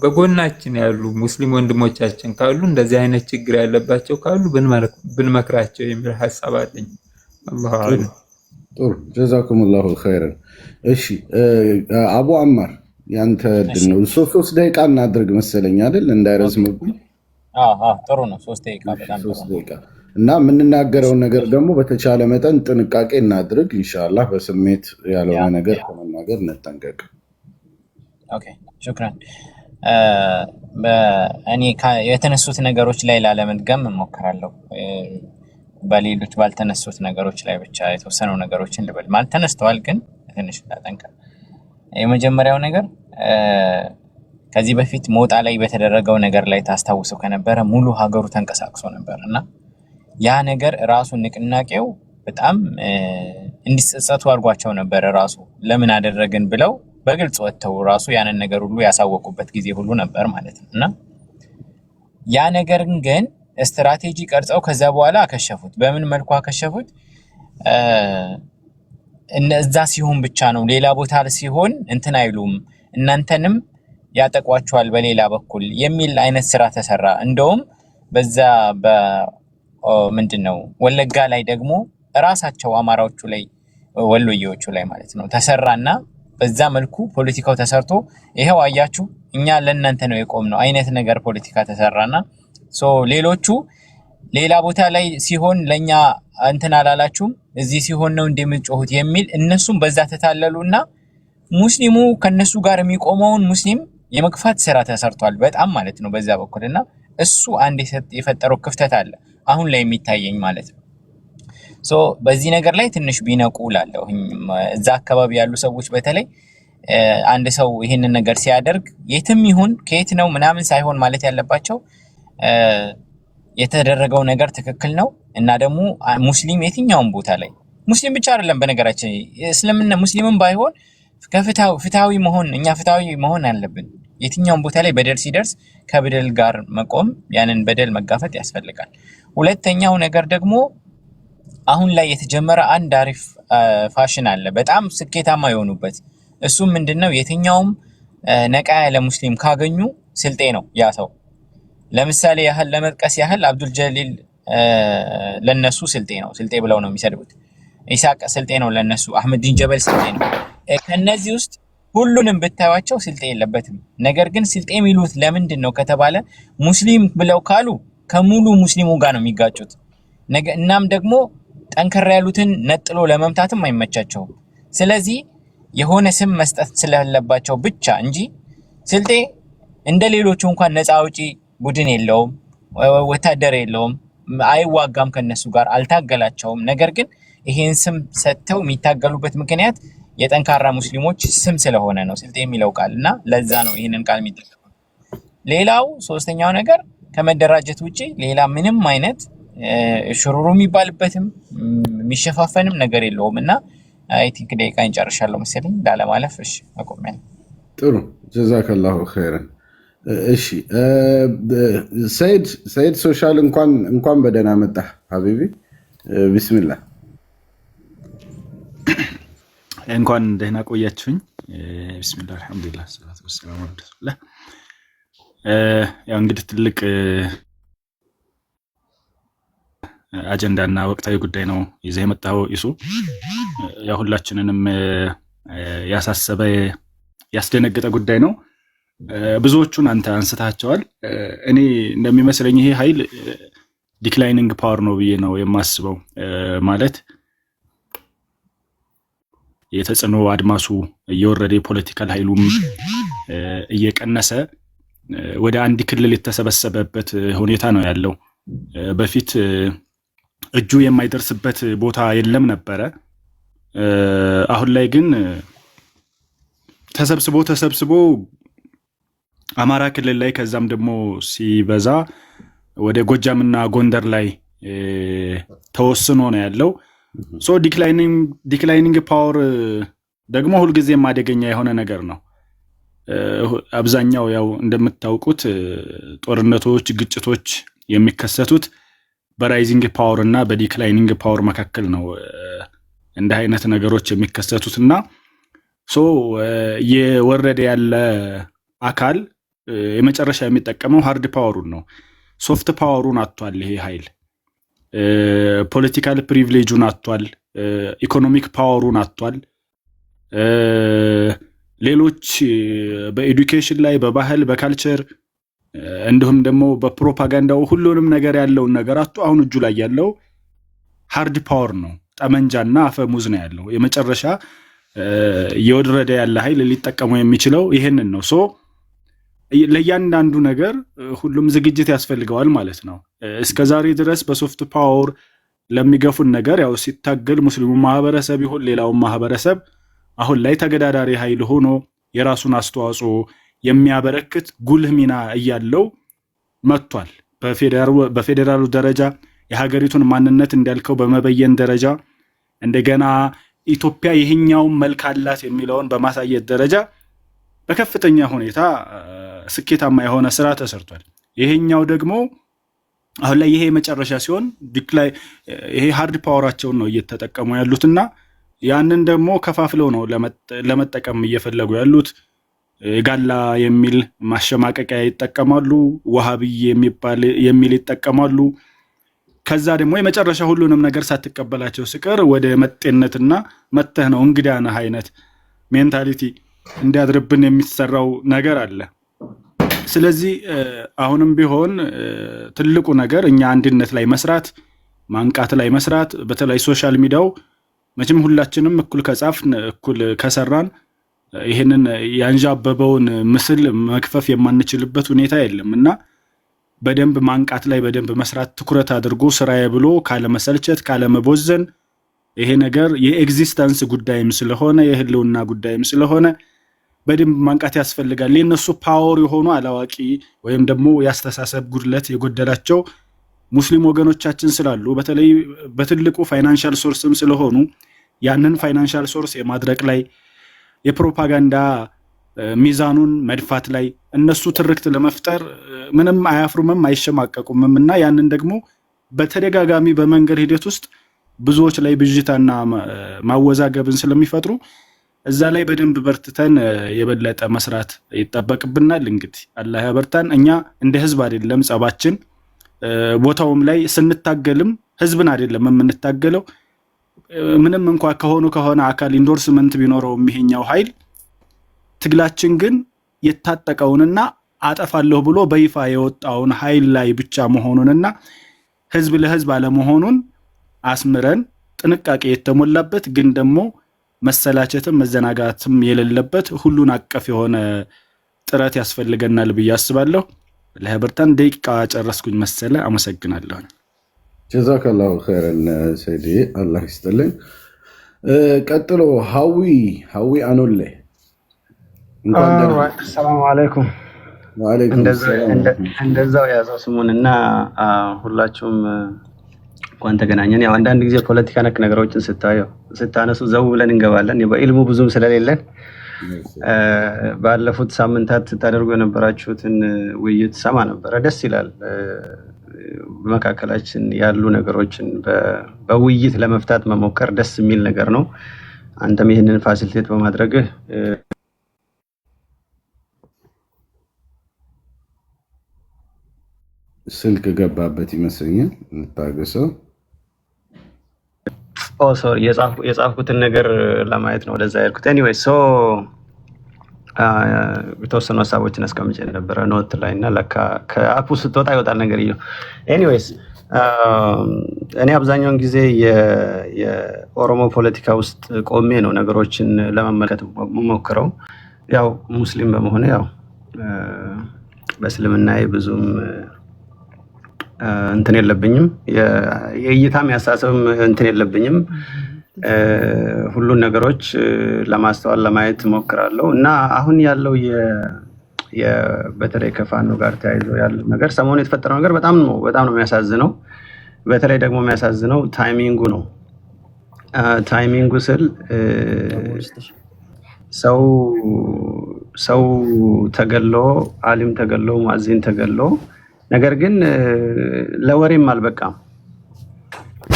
በጎናችን ያሉ ሙስሊም ወንድሞቻችን ካሉ እንደዚህ አይነት ችግር ያለባቸው ካሉ ብንመክራቸው የሚል ሐሳብ አለኝ። አላሁ አዕለም። ጥሩ ጀዛኩሙላሁ ኸይረን። እሺ አቡ አማር ያንተ እድል ነው። 3 ደቂቃ እናድርግ መሰለኝ አይደል? እንዳይረዝምብኝ። ጥሩ ነው። 3 ደቂቃ በጣም 3 ደቂቃ እና የምንናገረውን ነገር ደግሞ በተቻለ መጠን ጥንቃቄ እናድርግ። ኢንሻአላህ በስሜት ያልሆነ ነገር ከመናገር እንጠንቀቅ። ኦኬ ሹክራን። እኔ የተነሱት ነገሮች ላይ ላለመድገም እሞክራለሁ። በሌሎች ባልተነሱት ነገሮች ላይ ብቻ የተወሰኑ ነገሮችን ልበል። ማለት ተነስተዋል፣ ግን ትንሽ ላጠንቀር። የመጀመሪያው ነገር ከዚህ በፊት ሞጣ ላይ በተደረገው ነገር ላይ ታስታውሰው ከነበረ ሙሉ ሀገሩ ተንቀሳቅሶ ነበር እና ያ ነገር ራሱ ንቅናቄው በጣም እንዲጸጸቱ አድርጓቸው ነበር። ራሱ ለምን አደረግን ብለው በግልጽ ወጥተው ራሱ ያንን ነገር ሁሉ ያሳወቁበት ጊዜ ሁሉ ነበር ማለት ነው እና ያ ነገር ግን ስትራቴጂ ቀርጸው ከዛ በኋላ አከሸፉት። በምን መልኩ አከሸፉት? እነዛ ሲሆን ብቻ ነው፣ ሌላ ቦታ ሲሆን እንትን አይሉም፣ እናንተንም ያጠቋቸዋል በሌላ በኩል የሚል አይነት ስራ ተሰራ። እንደውም በዛ ምንድነው ወለጋ ላይ ደግሞ ራሳቸው አማራዎቹ ላይ ወሎዬዎቹ ላይ ማለት ነው ተሰራና በዛ መልኩ ፖለቲካው ተሰርቶ ይሄው አያችሁ እኛ ለእናንተ ነው የቆምነው አይነት ነገር ፖለቲካ ተሰራና ሌሎቹ ሌላ ቦታ ላይ ሲሆን ለኛ እንትን አላላችሁም እዚህ ሲሆን ነው እንደምትጮሁት የሚል እነሱም በዛ ተታለሉና ሙስሊሙ ከነሱ ጋር የሚቆመውን ሙስሊም የመግፋት ስራ ተሰርቷል በጣም ማለት ነው በዛ በኩልና እሱ አንድ የፈጠረው ክፍተት አለ አሁን ላይ የሚታየኝ ማለት ነው። በዚህ ነገር ላይ ትንሽ ቢነቁ ላለው እዛ አካባቢ ያሉ ሰዎች በተለይ አንድ ሰው ይሄንን ነገር ሲያደርግ የትም ይሁን ከየት ነው ምናምን ሳይሆን ማለት ያለባቸው የተደረገው ነገር ትክክል ነው እና ደግሞ ሙስሊም የትኛውም ቦታ ላይ ሙስሊም ብቻ አይደለም በነገራችን እስልምና ሙስሊምም ባይሆን ፍትሃዊ መሆን እኛ ፍትሃዊ መሆን አለብን። የትኛውም ቦታ ላይ በደል ሲደርስ ከበደል ጋር መቆም ያንን በደል መጋፈጥ ያስፈልጋል። ሁለተኛው ነገር ደግሞ አሁን ላይ የተጀመረ አንድ አሪፍ ፋሽን አለ በጣም ስኬታማ የሆኑበት እሱ ምንድነው የትኛውም ነቃ ያለ ሙስሊም ካገኙ ስልጤ ነው ያ ሰው። ለምሳሌ ያህል ለመጥቀስ ያህል አብዱል ጀሊል ለነሱ ስልጤ ነው ስልጤ ብለው ነው የሚሰድቡት። ኢሳቅ ስልጤ ነው ለነሱ። አህመድ ዲን ጀበል ስልጤ ነው። ከነዚህ ውስጥ ሁሉንም ብታዩዋቸው ስልጤ የለበትም። ነገር ግን ስልጤ የሚሉት ለምንድን ነው ከተባለ ሙስሊም ብለው ካሉ ከሙሉ ሙስሊሙ ጋር ነው የሚጋጩት። እናም ደግሞ ጠንከር ያሉትን ነጥሎ ለመምታትም አይመቻቸውም። ስለዚህ የሆነ ስም መስጠት ስለሌለባቸው ብቻ እንጂ ስልጤ እንደ ሌሎቹ እንኳን ነፃ አውጪ ቡድን የለውም፣ ወታደር የለውም፣ አይዋጋም፣ ከነሱ ጋር አልታገላቸውም። ነገር ግን ይሄን ስም ሰጥተው የሚታገሉበት ምክንያት የጠንካራ ሙስሊሞች ስም ስለሆነ ነው ስልጤ የሚለው ቃል እና ለዛ ነው ይሄንን ቃል የሚጠቀሙ። ሌላው ሶስተኛው ነገር ከመደራጀት ውጪ ሌላ ምንም አይነት ሽሩሩ የሚባልበትም የሚሸፋፈንም ነገር የለውም እና አይ ቲንክ ደቂቃ እንጨርሻለሁ መሰለኝ ላለማለፍ። እሺ አቆሚያለሁ። ጥሩ ጀዛከላሁ ኸይረን። እሺ ሰይድ ሶሻል እንኳን በደህና መጣህ ሀቢቢ። ቢስሚላህ። እንኳን ደህና ቆያችሁኝ። ቢስሚላህ አልሐምዱሊላህ ሰላቱ ወሰላሙ ዐላ ረሱሊላህ። ያው እንግዲህ ትልቅ አጀንዳና ወቅታዊ ጉዳይ ነው ይዘህ የመጣው ኢሱ። ያው ሁላችንንም ያሳሰበ ያስደነገጠ ጉዳይ ነው። ብዙዎቹን አንተ አንስታቸዋል። እኔ እንደሚመስለኝ ይሄ ኃይል ዲክላይኒንግ ፓወር ነው ብዬ ነው የማስበው። ማለት የተጽዕኖ አድማሱ እየወረደ የፖለቲካል ኃይሉም እየቀነሰ ወደ አንድ ክልል የተሰበሰበበት ሁኔታ ነው ያለው። በፊት እጁ የማይደርስበት ቦታ የለም ነበረ። አሁን ላይ ግን ተሰብስቦ አማራ ክልል ላይ ከዛም ደግሞ ሲበዛ ወደ ጎጃምና ጎንደር ላይ ተወስኖ ነው ያለው። ሶ ዲክላይኒንግ ፓወር ደግሞ ሁልጊዜም አደገኛ የሆነ ነገር ነው። አብዛኛው ያው እንደምታውቁት ጦርነቶች፣ ግጭቶች የሚከሰቱት በራይዚንግ ፓወር እና በዲክላይኒንግ ፓወር መካከል ነው እንደ አይነት ነገሮች የሚከሰቱት እና ሶ የወረደ ያለ አካል የመጨረሻ የሚጠቀመው ሃርድ ፓወሩን ነው። ሶፍት ፓወሩን አጥቷል ይሄ ኃይል። ፖለቲካል ፕሪቪሌጁን አጥቷል። ኢኮኖሚክ ፓወሩን አጥቷል። ሌሎች በኤዱኬሽን ላይ፣ በባህል፣ በካልቸር እንዲሁም ደግሞ በፕሮፓጋንዳው ሁሉንም ነገር ያለውን ነገር አጥቶ አሁን እጁ ላይ ያለው ሃርድ ፓወር ነው። ጠመንጃና አፈሙዝ ነው ያለው። የመጨረሻ እየወረደ ያለ ኃይል ሊጠቀመው የሚችለው ይሄንን ነው። ሶ ለእያንዳንዱ ነገር ሁሉም ዝግጅት ያስፈልገዋል ማለት ነው። እስከ ዛሬ ድረስ በሶፍት ፓወር ለሚገፉን ነገር ያው ሲታገል ሙስሊሙ ማህበረሰብ ይሁን ሌላውን ማህበረሰብ አሁን ላይ ተገዳዳሪ ኃይል ሆኖ የራሱን አስተዋጽኦ የሚያበረክት ጉልህ ሚና እያለው መጥቷል። በፌዴራሉ ደረጃ የሀገሪቱን ማንነት እንዳልከው በመበየን ደረጃ እንደገና ኢትዮጵያ ይህኛውን መልክ አላት የሚለውን በማሳየት ደረጃ በከፍተኛ ሁኔታ ስኬታማ የሆነ ስራ ተሰርቷል። ይሄኛው ደግሞ አሁን ላይ ይሄ መጨረሻ ሲሆን ይሄ ሃርድ ፓወራቸውን ነው እየተጠቀሙ ያሉትና ያንን ደግሞ ከፋፍለው ነው ለመጠቀም እየፈለጉ ያሉት። ጋላ የሚል ማሸማቀቂያ ይጠቀማሉ። ወሃብይ የሚል ይጠቀማሉ። ከዛ ደግሞ የመጨረሻ ሁሉንም ነገር ሳትቀበላቸው ሲቀር ወደ መጤነትና መተህ ነው እንግዳ ነህ አይነት ሜንታሊቲ እንዲያድርብን የሚሰራው ነገር አለ። ስለዚህ አሁንም ቢሆን ትልቁ ነገር እኛ አንድነት ላይ መስራት፣ ማንቃት ላይ መስራት፣ በተለይ ሶሻል ሚዲያው መቼም ሁላችንም እኩል ከጻፍን እኩል ከሰራን ይህንን ያንዣበበውን ምስል መክፈፍ የማንችልበት ሁኔታ የለም እና በደንብ ማንቃት ላይ በደንብ መስራት ትኩረት አድርጎ ስራዬ ብሎ ካለመሰልቸት ካለመቦዘን ይሄ ነገር የኤግዚስተንስ ጉዳይም ስለሆነ የህልውና ጉዳይም ስለሆነ በደንብ ማንቃት ያስፈልጋል። የነሱ ፓወር የሆኑ አላዋቂ ወይም ደግሞ ያስተሳሰብ ጉድለት የጎደላቸው ሙስሊም ወገኖቻችን ስላሉ በተለይ በትልቁ ፋይናንሻል ሶርስም ስለሆኑ ያንን ፋይናንሻል ሶርስ የማድረቅ ላይ የፕሮፓጋንዳ ሚዛኑን መድፋት ላይ እነሱ ትርክት ለመፍጠር ምንም አያፍሩምም አይሸማቀቁምም እና ያንን ደግሞ በተደጋጋሚ በመንገድ ሂደት ውስጥ ብዙዎች ላይ ብዥታና ማወዛገብን ስለሚፈጥሩ እዛ ላይ በደንብ በርትተን የበለጠ መስራት ይጠበቅብናል። እንግዲህ አላህ ያበርታን። እኛ እንደ ህዝብ አይደለም ጸባችን፣ ቦታውም ላይ ስንታገልም ህዝብን አይደለም የምንታገለው። ምንም እንኳ ከሆነ አካል ኢንዶርስመንት ቢኖረው ይሄኛው ኃይል ትግላችን ግን የታጠቀውንና አጠፋለሁ ብሎ በይፋ የወጣውን ኃይል ላይ ብቻ መሆኑንና ህዝብ ለህዝብ አለመሆኑን አስምረን ጥንቃቄ የተሞላበት ግን ደግሞ መሰላቸትም መዘናጋትም የሌለበት ሁሉን አቀፍ የሆነ ጥረት ያስፈልገናል ብዬ አስባለሁ። ለህብርታን ደቂቃ ጨረስኩኝ መሰለ። አመሰግናለሁ። ጀዛከላሁ ኸይረን ሰይዲ፣ አላህ ይስጥልኝ። ቀጥሎ ሀዊ አኖሌ። ሰላም አለይኩም። ወአለይኩም ሰላም። እንደዛው ያዘው ስሙንና ሁላችሁም እንኳን ተገናኘን። ያው አንዳንድ ጊዜ ፖለቲካ ነክ ነገሮችን ስታነሱ ዘው ብለን እንገባለን። በኢልሙ ብዙም ስለሌለን ባለፉት ሳምንታት ታደርጉ የነበራችሁትን ውይይት ሰማ ነበረ። ደስ ይላል። በመካከላችን ያሉ ነገሮችን በውይይት ለመፍታት መሞከር ደስ የሚል ነገር ነው። አንተም ይህንን ፋሲሊቴት በማድረግህ ስልክ ገባበት ይመስለኛል። እንታገሰው። ሶሪ የጻፍኩትን ነገር ለማየት ነው ወደዛ ያልኩት። ኤኒዌይ የተወሰኑ ሀሳቦችን አስቀምጬ ነበረ ኖት ላይ እና ለካ ከአፑ ስትወጣ ይወጣል ነገር ይኸው። ኤኒዌይስ እኔ አብዛኛውን ጊዜ የኦሮሞ ፖለቲካ ውስጥ ቆሜ ነው ነገሮችን ለመመልከት የምሞክረው። ያው ሙስሊም በመሆነ ያው በእስልምናዬ ብዙም እንትን የለብኝም፣ የእይታም ያሳሰብም እንትን የለብኝም። ሁሉን ነገሮች ለማስተዋል ለማየት ሞክራለሁ እና አሁን ያለው በተለይ ከፋኖ ጋር ተያይዞ ያለው ነገር ሰሞኑ የተፈጠረው ነገር በጣም ነው የሚያሳዝነው። በተለይ ደግሞ የሚያሳዝነው ታይሚንጉ ነው። ታይሚንጉ ስል ሰው ተገሎ፣ አሊም ተገሎ፣ ሙአዚን ተገሎ፣ ነገር ግን ለወሬም አልበቃም።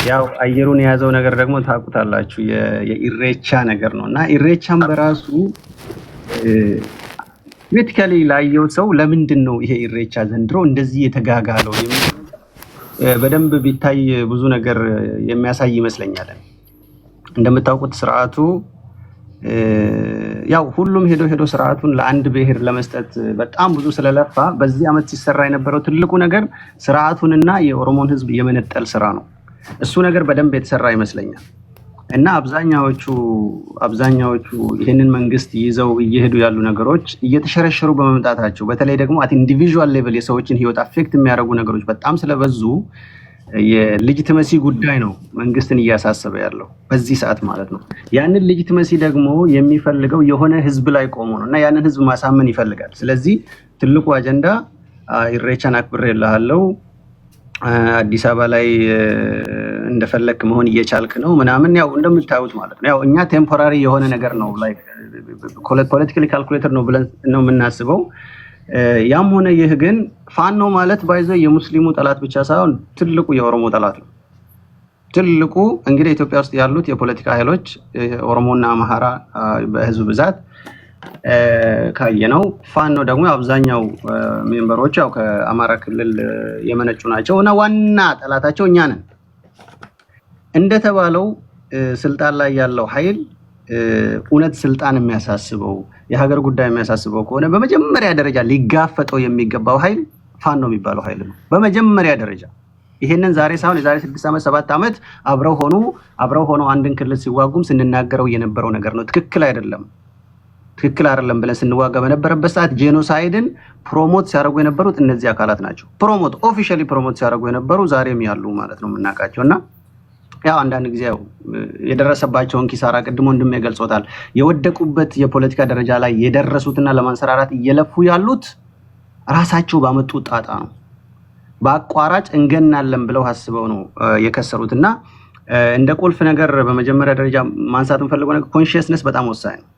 ያው አየሩን የያዘው ነገር ደግሞ ታውቁታላችሁ፣ የኢሬቻ ነገር ነው እና ኢሬቻም በራሱ ክሪቲካሊ ላየው ሰው ለምንድን ነው ይሄ ኢሬቻ ዘንድሮ እንደዚህ የተጋጋለው በደንብ ቢታይ ብዙ ነገር የሚያሳይ ይመስለኛል። እንደምታውቁት ስርዓቱ ያው ሁሉም ሄዶ ስርዓቱን ለአንድ ብሔር ለመስጠት በጣም ብዙ ስለለፋ በዚህ ዓመት ሲሰራ የነበረው ትልቁ ነገር ስርዓቱንና የኦሮሞን ሕዝብ የመነጠል ስራ ነው። እሱ ነገር በደንብ የተሰራ ይመስለኛል እና አብዛኛዎቹ ይህንን መንግስት ይዘው እየሄዱ ያሉ ነገሮች እየተሸረሸሩ በመምጣታቸው በተለይ ደግሞ አት ኢንዲቪዥዋል ሌቭል የሰዎችን ህይወት አፌክት የሚያደርጉ ነገሮች በጣም ስለበዙ የሌጂቲመሲ ጉዳይ ነው መንግስትን እያሳሰበ ያለው በዚህ ሰዓት ማለት ነው። ያንን ሌጂቲመሲ ደግሞ የሚፈልገው የሆነ ህዝብ ላይ ቆሞ ነው እና ያንን ህዝብ ማሳመን ይፈልጋል። ስለዚህ ትልቁ አጀንዳ ኢሬቻን አክብሬልሃለሁ፣ አዲስ አበባ ላይ እንደፈለክ መሆን እየቻልክ ነው ምናምን፣ ያው እንደምታዩት ማለት ነው። ያው እኛ ቴምፖራሪ የሆነ ነገር ነው ላይክ ፖለቲካሊ ካልኩሌተር ነው ብለን ነው የምናስበው። ያም ሆነ ይህ ግን ፋኖ ማለት ባይዘው የሙስሊሙ ጠላት ብቻ ሳይሆን ትልቁ የኦሮሞ ጠላት ነው። ትልቁ እንግዲህ ኢትዮጵያ ውስጥ ያሉት የፖለቲካ ኃይሎች ኦሮሞና አማራ በህዝብ ብዛት ካየነው ፋኖ ደግሞ አብዛኛው ሜምበሮች ያው ከአማራ ክልል የመነጩ ናቸው እና ዋና ጠላታቸው እኛ ነን። እንደተባለው ስልጣን ላይ ያለው ኃይል እውነት ስልጣን የሚያሳስበው የሀገር ጉዳይ የሚያሳስበው ከሆነ በመጀመሪያ ደረጃ ሊጋፈጠው የሚገባው ኃይል ፋኖ የሚባለው ኃይል ነው። በመጀመሪያ ደረጃ ይሄንን ዛሬ ሳይሆን የዛሬ 6 ዓመት 7 ዓመት አብረው ሆኖ አንድን ክልል ሲዋጉም ስንናገረው የነበረው ነገር ነው። ትክክል አይደለም ብለን ስንዋጋ በነበረበት ሰዓት ጄኖሳይድን ፕሮሞት ሲያደርጉ የነበሩት እነዚህ አካላት ናቸው። ኦፊሻሊ ፕሮሞት ሲያደርጉ የነበሩ ዛሬም ያሉ ማለት ነው የምናውቃቸው እና ያው አንዳንድ ጊዜ የደረሰባቸውን ኪሳራ ቅድሞ እንደሚገልጾታል የወደቁበት የፖለቲካ ደረጃ ላይ የደረሱትና ለማንሰራራት እየለፉ ያሉት ራሳቸው ባመጡት ጣጣ ነው። በአቋራጭ እንገናለን ብለው አስበው ነው የከሰሩትና እንደ ቁልፍ ነገር በመጀመሪያ ደረጃ ማንሳት እንፈልገው ነገር ኮንሺየስነስ በጣም ወሳኝ ነው።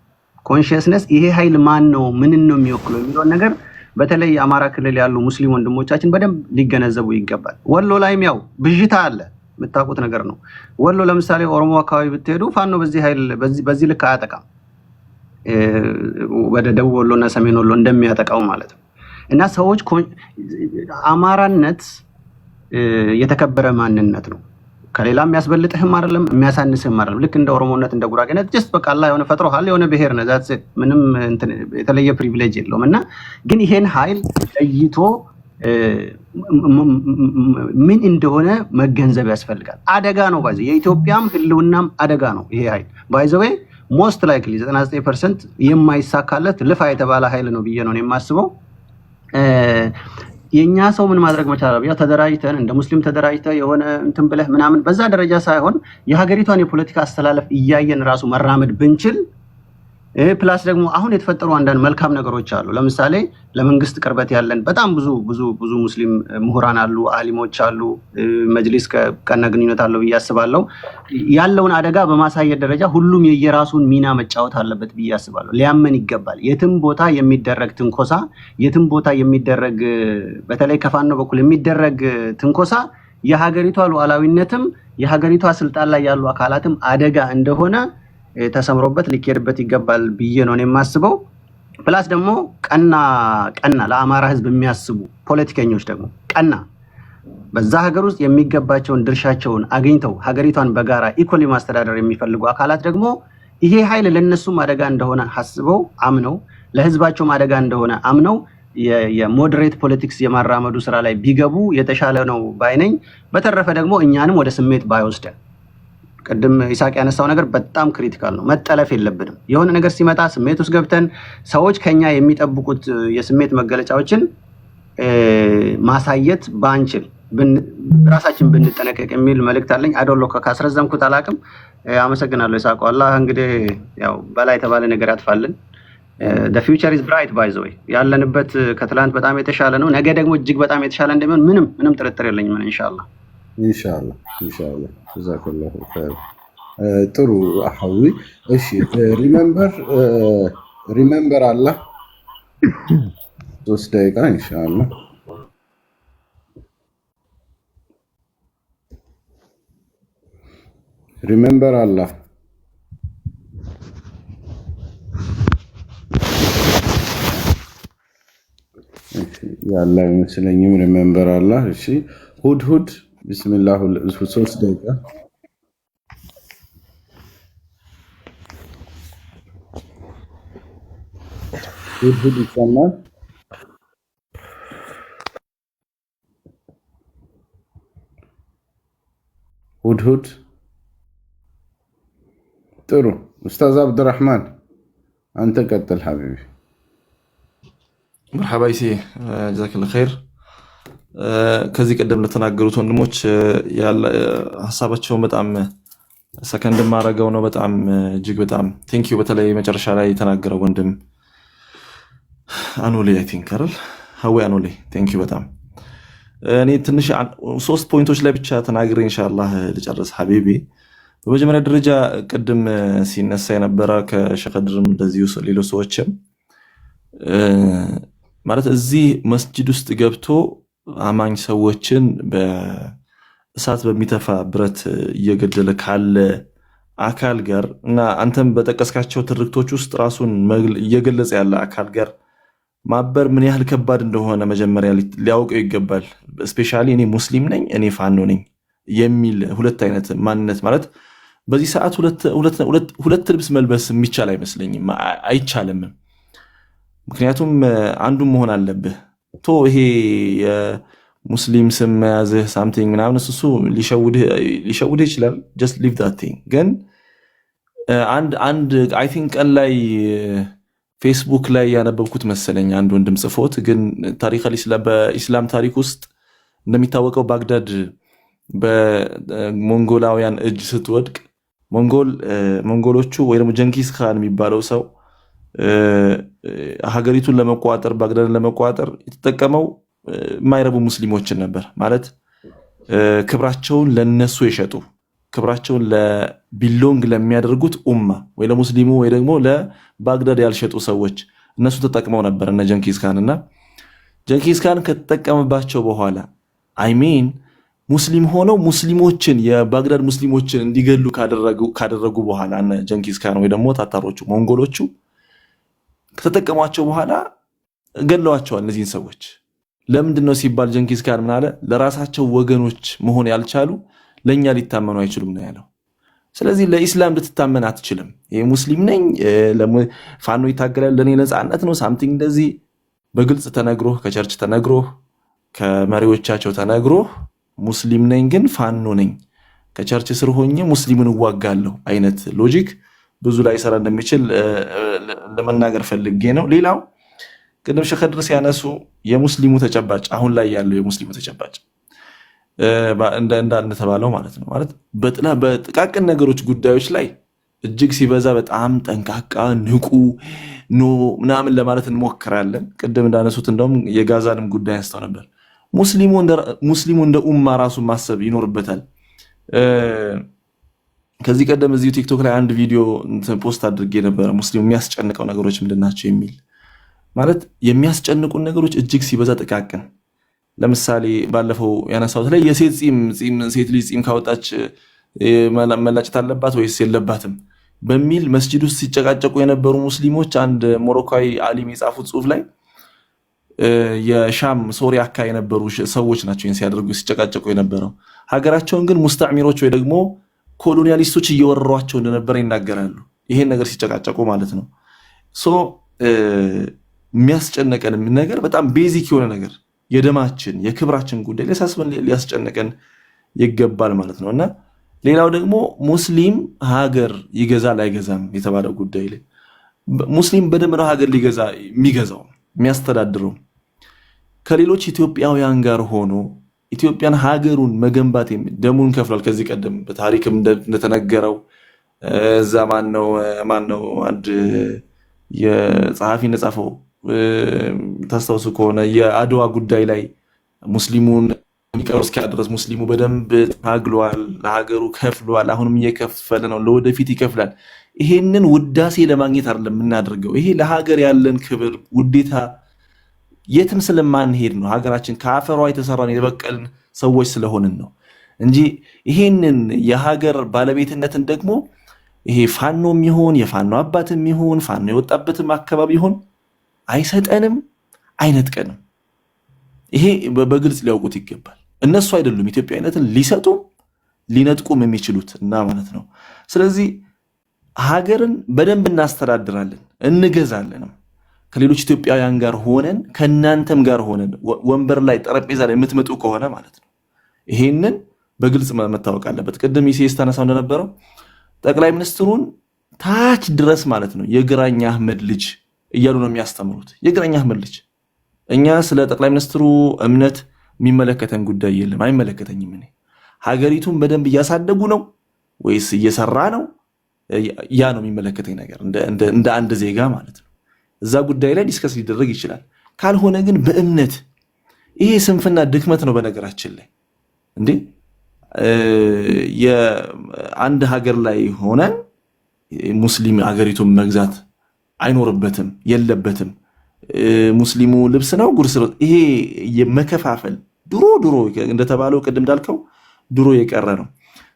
ኮንሺየስነስ ይሄ ኃይል ማን ነው ምን ነው የሚወክለው የሚለውን ነገር በተለይ አማራ ክልል ያሉ ሙስሊም ወንድሞቻችን በደንብ ሊገነዘቡ ይገባል። ወሎ ላይም ያው ብዥታ አለ የምታውቁት ነገር ነው። ወሎ ለምሳሌ ኦሮሞ አካባቢ ብትሄዱ ፋኖ በዚህ ኃይል በዚህ ልክ አያጠቃም፣ ወደ ደቡብ ወሎና ሰሜን ወሎ እንደሚያጠቃው ማለት ነው። እና ሰዎች አማራነት የተከበረ ማንነት ነው። ከሌላ የሚያስበልጥህም አይደለም የሚያሳንስህም አይደለም። ልክ እንደ ኦሮሞነት እንደ ጉራጌነት ጀስት በቃ አላህ የሆነ ፈጥሮሃል የሆነ ብሔር ነው ዛት ምንም የተለየ ፕሪቪሌጅ የለውም። እና ግን ይሄን ኃይል ለይቶ ምን እንደሆነ መገንዘብ ያስፈልጋል። አደጋ ነው ባይዘ የኢትዮጵያም ህልውናም አደጋ ነው ይሄ ኃይል ባይዘዌ ሞስት ላይክሊ 99% የማይሳካለት ልፋ የተባለ ኃይል ነው ብዬ ነው የማስበው። የኛ ሰው ምን ማድረግ መቻል አለበት? ያው ተደራጅተን እንደ ሙስሊም ተደራጅተ የሆነ እንትን ብለህ ምናምን በዛ ደረጃ ሳይሆን የሀገሪቷን የፖለቲካ አስተላለፍ እያየን ራሱ መራመድ ብንችል ፕላስ ደግሞ አሁን የተፈጠሩ አንዳንድ መልካም ነገሮች አሉ። ለምሳሌ ለመንግስት ቅርበት ያለን በጣም ብዙ ሙስሊም ምሁራን አሉ፣ አሊሞች አሉ፣ መጅሊስ ከቀና ግንኙነት አለው ብዬ አስባለሁ። ያለውን አደጋ በማሳየት ደረጃ ሁሉም የየራሱን ሚና መጫወት አለበት ብዬ አስባለሁ። ሊያመን ይገባል። የትም ቦታ የሚደረግ ትንኮሳ፣ የትም ቦታ የሚደረግ በተለይ ከፋኖ በኩል የሚደረግ ትንኮሳ የሀገሪቷ ሉዓላዊነትም የሀገሪቷ ስልጣን ላይ ያሉ አካላትም አደጋ እንደሆነ ተሰምሮበት ሊኬድበት ይገባል ብዬ ነው የማስበው። ፕላስ ደግሞ ቀና ለአማራ ህዝብ የሚያስቡ ፖለቲከኞች ደግሞ ቀና በዛ ሀገር ውስጥ የሚገባቸውን ድርሻቸውን አግኝተው ሀገሪቷን በጋራ ኢኮሊ ማስተዳደር የሚፈልጉ አካላት ደግሞ ይሄ ኃይል ለነሱም አደጋ እንደሆነ ሐስበው አምነው ለህዝባቸውም አደጋ እንደሆነ አምነው የሞዴሬት ፖለቲክስ የማራመዱ ስራ ላይ ቢገቡ የተሻለ ነው ባይነኝ። በተረፈ ደግሞ እኛንም ወደ ስሜት ባይወስደን ቅድም ኢሳቅ ያነሳው ነገር በጣም ክሪቲካል ነው። መጠለፍ የለብንም። የሆነ ነገር ሲመጣ ስሜት ውስጥ ገብተን ሰዎች ከኛ የሚጠብቁት የስሜት መገለጫዎችን ማሳየት ባንችል ራሳችን ብንጠነቀቅ የሚል መልእክት አለኝ። አዶሎ ካስረዘምኩት አላቅም። አመሰግናለሁ ኢሳቅ። አላህ እንግዲህ ያው በላይ የተባለ ነገር ያጥፋልን። the future is bright by the way ያለንበት ከትላንት በጣም የተሻለ ነው። ነገ ደግሞ እጅግ በጣም የተሻለ እንደሚሆን ምንም ጥርጥር የለኝም ኢንሻአላህ ኢንሻአላህ ጀዛከላሁ ኸይር። ጥሩ አሐዊ። እሺ ሪሜምበር አላህ 3 ደቂቃ ኢንሻአላህ። ሪሜምበር አላህ ያለ አይመስለኝም። ሪሜምበር አላህ። እሺ ሁድሁድ ቢስሚላህ 3 ደቂቃ። ሁድሁድ ይሰማል? ሁድሁድ ጥሩ። ኡስታዝ አብዱራህማን አንተ ቀጥል ሐቢቢ። መርሐባ ይሴ ጀዛከላሁ ኸይር። ከዚህ ቀደም ለተናገሩት ወንድሞች ሀሳባቸውን በጣም ሰከንድ ማረገው ነው። በጣም እጅግ በጣም ቴንኪዩ። በተለይ መጨረሻ ላይ የተናገረው ወንድም አኖሌ አይ ቲንክ አይደል ሀዊ አኖሌ ቴንኪዩ በጣም። እኔ ትንሽ 3 ፖይንቶች ላይ ብቻ ተናግሬ ኢንሻአላህ ልጨርስ ሐቢቢ። በመጀመሪያ ደረጃ ቅድም ሲነሳ የነበረ ከሸኸድርም እንደዚሁ ሌሎች ሰዎችም ማለት እዚህ መስጂድ ውስጥ ገብቶ አማኝ ሰዎችን በእሳት በሚተፋ ብረት እየገደለ ካለ አካል ጋር እና አንተም በጠቀስካቸው ትርክቶች ውስጥ ራሱን እየገለጸ ያለ አካል ጋር ማበር ምን ያህል ከባድ እንደሆነ መጀመሪያ ሊያውቀው ይገባል። ስፔሻሊ እኔ ሙስሊም ነኝ እኔ ፋኖ ነኝ የሚል ሁለት አይነት ማንነት ማለት በዚህ ሰዓት ሁለት ልብስ መልበስ የሚቻል አይመስለኝም፣ አይቻልም። ምክንያቱም አንዱም መሆን አለብህ። ቶ ይሄ የሙስሊም ስም መያዝህ ሳምቲንግ ምናምን እሱ ሊሸውድህ ይችላል። ጀስት ሊቭ ዳት ቲንግ። ግን አንድ አይ ቲንክ ቀን ላይ ፌስቡክ ላይ ያነበብኩት መሰለኝ አንድ ወንድም ጽፎት፣ ግን በኢስላም ታሪክ ውስጥ እንደሚታወቀው ባግዳድ በሞንጎላውያን እጅ ስትወድቅ ሞንጎሎቹ ወይ ደግሞ ጀንኪስ ካን የሚባለው ሰው ሀገሪቱን ለመቆጣጠር ባግዳድን ለመቆጣጠር የተጠቀመው የማይረቡ ሙስሊሞችን ነበር። ማለት ክብራቸውን ለነሱ የሸጡ ክብራቸውን ለቢሎንግ ለሚያደርጉት ኡማ ወይ ለሙስሊሙ ወይ ደግሞ ለባግዳድ ያልሸጡ ሰዎች እነሱ ተጠቅመው ነበር እነ ጀንኪስ ካን። እና ጀንኪስ ካን ከተጠቀመባቸው በኋላ አይሚን ሙስሊም ሆነው ሙስሊሞችን የባግዳድ ሙስሊሞችን እንዲገሉ ካደረጉ በኋላ እነ ጀንኪስ ካን ወይ ደግሞ ታታሮቹ ሞንጎሎቹ ከተጠቀሟቸው በኋላ ገለዋቸዋል እነዚህን ሰዎች። ለምንድን ነው ሲባል ጀንኪስ ካን ምን አለ? ለራሳቸው ወገኖች መሆን ያልቻሉ ለኛ ሊታመኑ አይችሉም ነው ያለው። ስለዚህ ለኢስላም ልትታመን አትችልም። ይሄ ሙስሊም ነኝ ፋኖ ይታገላል ለኔ ነፃነት ነው ሳምቲንግ እንደዚህ በግልጽ ተነግሮ ከቸርች ተነግሮ ከመሪዎቻቸው ተነግሮ ሙስሊም ነኝ ግን ፋኖ ነኝ ከቸርች ስር ሆኜ ሙስሊምን እዋጋለሁ አይነት ሎጂክ ብዙ ላይ ሰራ እንደሚችል ለመናገር ፈልጌ ነው። ሌላው ቅድም ሸህ ድረስ ያነሱ የሙስሊሙ ተጨባጭ አሁን ላይ ያለው የሙስሊሙ ተጨባጭ እንደተባለው ማለት ነው ማለት በጥቃቅን ነገሮች ጉዳዮች ላይ እጅግ ሲበዛ በጣም ጠንቃቃ ንቁ ኖ ምናምን ለማለት እንሞክራለን። ቅድም እንዳነሱት እንደውም የጋዛንም ጉዳይ አንስተው ነበር። ሙስሊሙ እንደ ኡማ ራሱን ማሰብ ይኖርበታል። ከዚህ ቀደም እዚሁ ቲክቶክ ላይ አንድ ቪዲዮ ፖስት አድርጌ ነበረ። ሙስሊሙ የሚያስጨንቀው ነገሮች ምንድናቸው የሚል ማለት የሚያስጨንቁን ነገሮች እጅግ ሲበዛ ጥቃቅን። ለምሳሌ ባለፈው ያነሳሁት ላይ የሴት ሴት ልጅ ጺም ካወጣች መላጨት አለባት ወይስ የለባትም በሚል መስጂድ ውስጥ ሲጨቃጨቁ የነበሩ ሙስሊሞች አንድ ሞሮካዊ ዓሊም የጻፉት ጽሁፍ ላይ የሻም ሶሪያ አካባቢ የነበሩ ሰዎች ናቸው ይህን ሲያደርጉ ሲጨቃጨቁ የነበረው። ሀገራቸውን ግን ሙስተዕሚሮች ወይ ደግሞ ኮሎኒያሊስቶች እየወረሯቸው እንደነበረ ይናገራሉ። ይሄን ነገር ሲጨቃጨቁ ማለት ነው። የሚያስጨነቀን ነገር በጣም ቤዚክ የሆነ ነገር የደማችን የክብራችን ጉዳይ ሊያሳስበን ሊያስጨንቀን ይገባል ማለት ነው። እና ሌላው ደግሞ ሙስሊም ሀገር ይገዛል አይገዛም የተባለው ጉዳይ ላይ ሙስሊም በደንብ ነው ሀገር ሊገዛ የሚገዛው የሚያስተዳድረው ከሌሎች ኢትዮጵያውያን ጋር ሆኖ ኢትዮጵያን ሀገሩን መገንባት ደሙን ከፍሏል። ከዚህ ቀደም በታሪክም እንደተነገረው እዛ ማነው አንድ የጸሐፊ እንደጻፈው ታስታውሱ ከሆነ የአድዋ ጉዳይ ላይ ሙስሊሙን የሚቀሩ እስኪያድረስ ሙስሊሙ በደንብ ታግሏል፣ ለሀገሩ ከፍሏል፣ አሁንም እየከፈለ ነው፣ ለወደፊት ይከፍላል። ይሄንን ውዳሴ ለማግኘት አይደለም የምናደርገው። ይሄ ለሀገር ያለን ክብር ውዴታ የትም ስለማንሄድ ነው። ሀገራችን ከአፈሯ የተሰራን የበቀልን ሰዎች ስለሆንን ነው እንጂ ይሄንን የሀገር ባለቤትነትን ደግሞ ይሄ ፋኖ የሚሆን የፋኖ አባት የሚሆን ፋኖ የወጣበትም አካባቢ ይሆን አይሰጠንም፣ አይነጥቀንም። ይሄ በግልጽ ሊያውቁት ይገባል። እነሱ አይደሉም ኢትዮጵያዊነትን ሊሰጡም ሊነጥቁም የሚችሉት እና ማለት ነው። ስለዚህ ሀገርን በደንብ እናስተዳድራለን እንገዛለንም ከሌሎች ኢትዮጵያውያን ጋር ሆነን ከናንተም ጋር ሆነን ወንበር ላይ ጠረጴዛ ላይ የምትመጡ ከሆነ ማለት ነው። ይሄንን በግልጽ መታወቅ አለበት። ቅድም ኢሳያስ ተነሳው እንደነበረው ጠቅላይ ሚኒስትሩን ታች ድረስ ማለት ነው የግራኝ አህመድ ልጅ እያሉ ነው የሚያስተምሩት። የግራኝ አህመድ ልጅ እኛ ስለ ጠቅላይ ሚኒስትሩ እምነት የሚመለከተን ጉዳይ የለም፣ አይመለከተኝም። እኔ ሀገሪቱን በደንብ እያሳደጉ ነው ወይስ እየሰራ ነው? ያ ነው የሚመለከተኝ ነገር እንደ አንድ ዜጋ ማለት ነው። እዛ ጉዳይ ላይ ዲስከስ ሊደረግ ይችላል። ካልሆነ ግን በእምነት ይሄ ስንፍና ድክመት ነው። በነገራችን ላይ እንዴ የአንድ ሀገር ላይ ሆነን ሙስሊም ሀገሪቱን መግዛት አይኖርበትም የለበትም። ሙስሊሙ ልብስ ነው ጉርስ ነው። ይሄ የመከፋፈል ድሮ እንደተባለው ቅድም እንዳልከው ድሮ የቀረ ነው።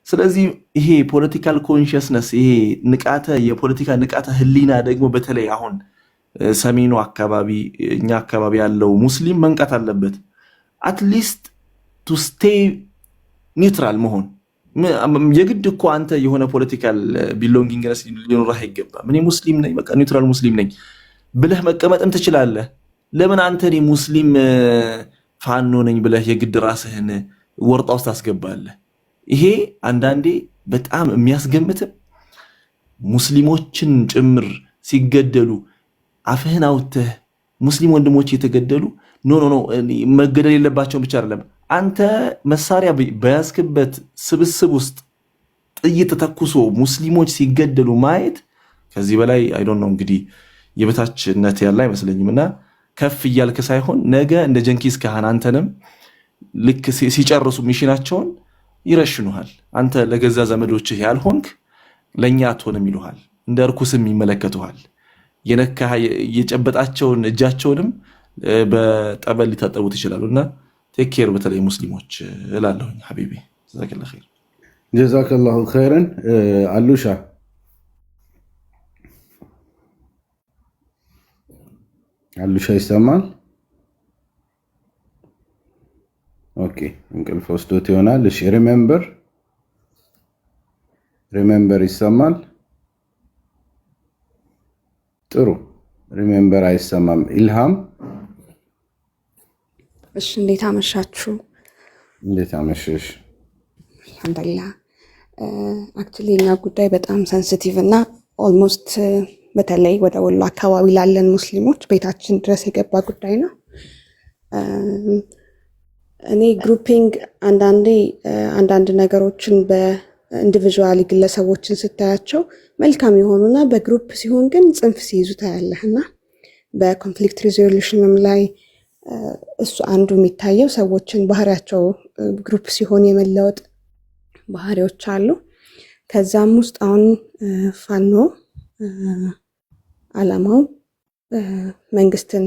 ስለዚህ ይሄ ፖለቲካል ኮንሽስነስ ይሄ የፖለቲካ ንቃተ ህሊና ደግሞ በተለይ አሁን ሰሜኑ አካባቢ እኛ አካባቢ ያለው ሙስሊም መንቃት አለበት። አትሊስት ቱ ስቴይ ኒውትራል መሆን የግድ እኮ አንተ የሆነ ፖለቲካል ቢሎንጊንግነስ ሊኖርህ አይገባም። እኔ ሙስሊም ነኝ በቃ ኒውትራል ሙስሊም ነኝ ብለህ መቀመጥም ትችላለህ። ለምን አንተ እኔ ሙስሊም ፋኖ ነኝ ብለህ የግድ ራስህን ወርጣ ውስጥ ታስገባለህ? ይሄ አንዳንዴ በጣም የሚያስገምትም ሙስሊሞችን ጭምር ሲገደሉ አፍህን አውጥተህ ሙስሊም ወንድሞች የተገደሉ ኖ መገደል የለባቸውም ብቻ አይደለም አንተ መሳሪያ በያዝክበት ስብስብ ውስጥ ጥይት ተኩሶ ሙስሊሞች ሲገደሉ ማየት ከዚህ በላይ አይ ዶንት ኖ እንግዲህ የበታችነት ያለ አይመስለኝም። እና ከፍ እያልክ ሳይሆን ነገ እንደ ጀንኪስ ካህን አንተንም ልክ ሲጨርሱ ሚሽናቸውን ይረሽኑሃል። አንተ ለገዛ ዘመዶችህ ያልሆንክ ለኛ አትሆንም ይሉሃል። እንደ እርኩስም ይመለከቱሃል። የነካህ የጨበጣቸውን እጃቸውንም በጠበል ሊታጠቡት ይችላሉና ቴክ ኬር በተለይ ሙስሊሞች እላለሁኝ። ሐቢቢ ጀዛከላሁ ኸይር። ጀዛከላሁ ኸይረን። አሉሻ ይሰማል? ኦኬ እንቅልፍ ወስዶት ይሆናል። እሺ ሪሜምበር ሪሜምበር ይሰማል? ጥሩ። ሪሜምበር አይሰማም። ኢልሃም እሺ፣ እንዴት አመሻችሁ? እንዴት አመሸሽ? አልሐምዱሊላህ። አክቹሊ የኛ ጉዳይ በጣም ሴንሲቲቭ እና ኦልሞስት በተለይ ወደ ወሎ አካባቢ ላለን ሙስሊሞች ቤታችን ድረስ የገባ ጉዳይ ነው። እኔ ግሩፒንግ አንዳንድ ነገሮችን በኢንዲቪዥዋሊ ግለሰቦችን ስታያቸው መልካም የሆኑና በግሩፕ ሲሆን ግን ጽንፍ ሲይዙ ታያለህ እና በኮንፍሊክት ሪዞሉሽንም ላይ እሱ አንዱ የሚታየው ሰዎችን ባህሪያቸው ግሩፕ ሲሆን የመለወጥ ባህሪዎች አሉ። ከዛም ውስጥ አሁን ፋኖ አላማው መንግስትን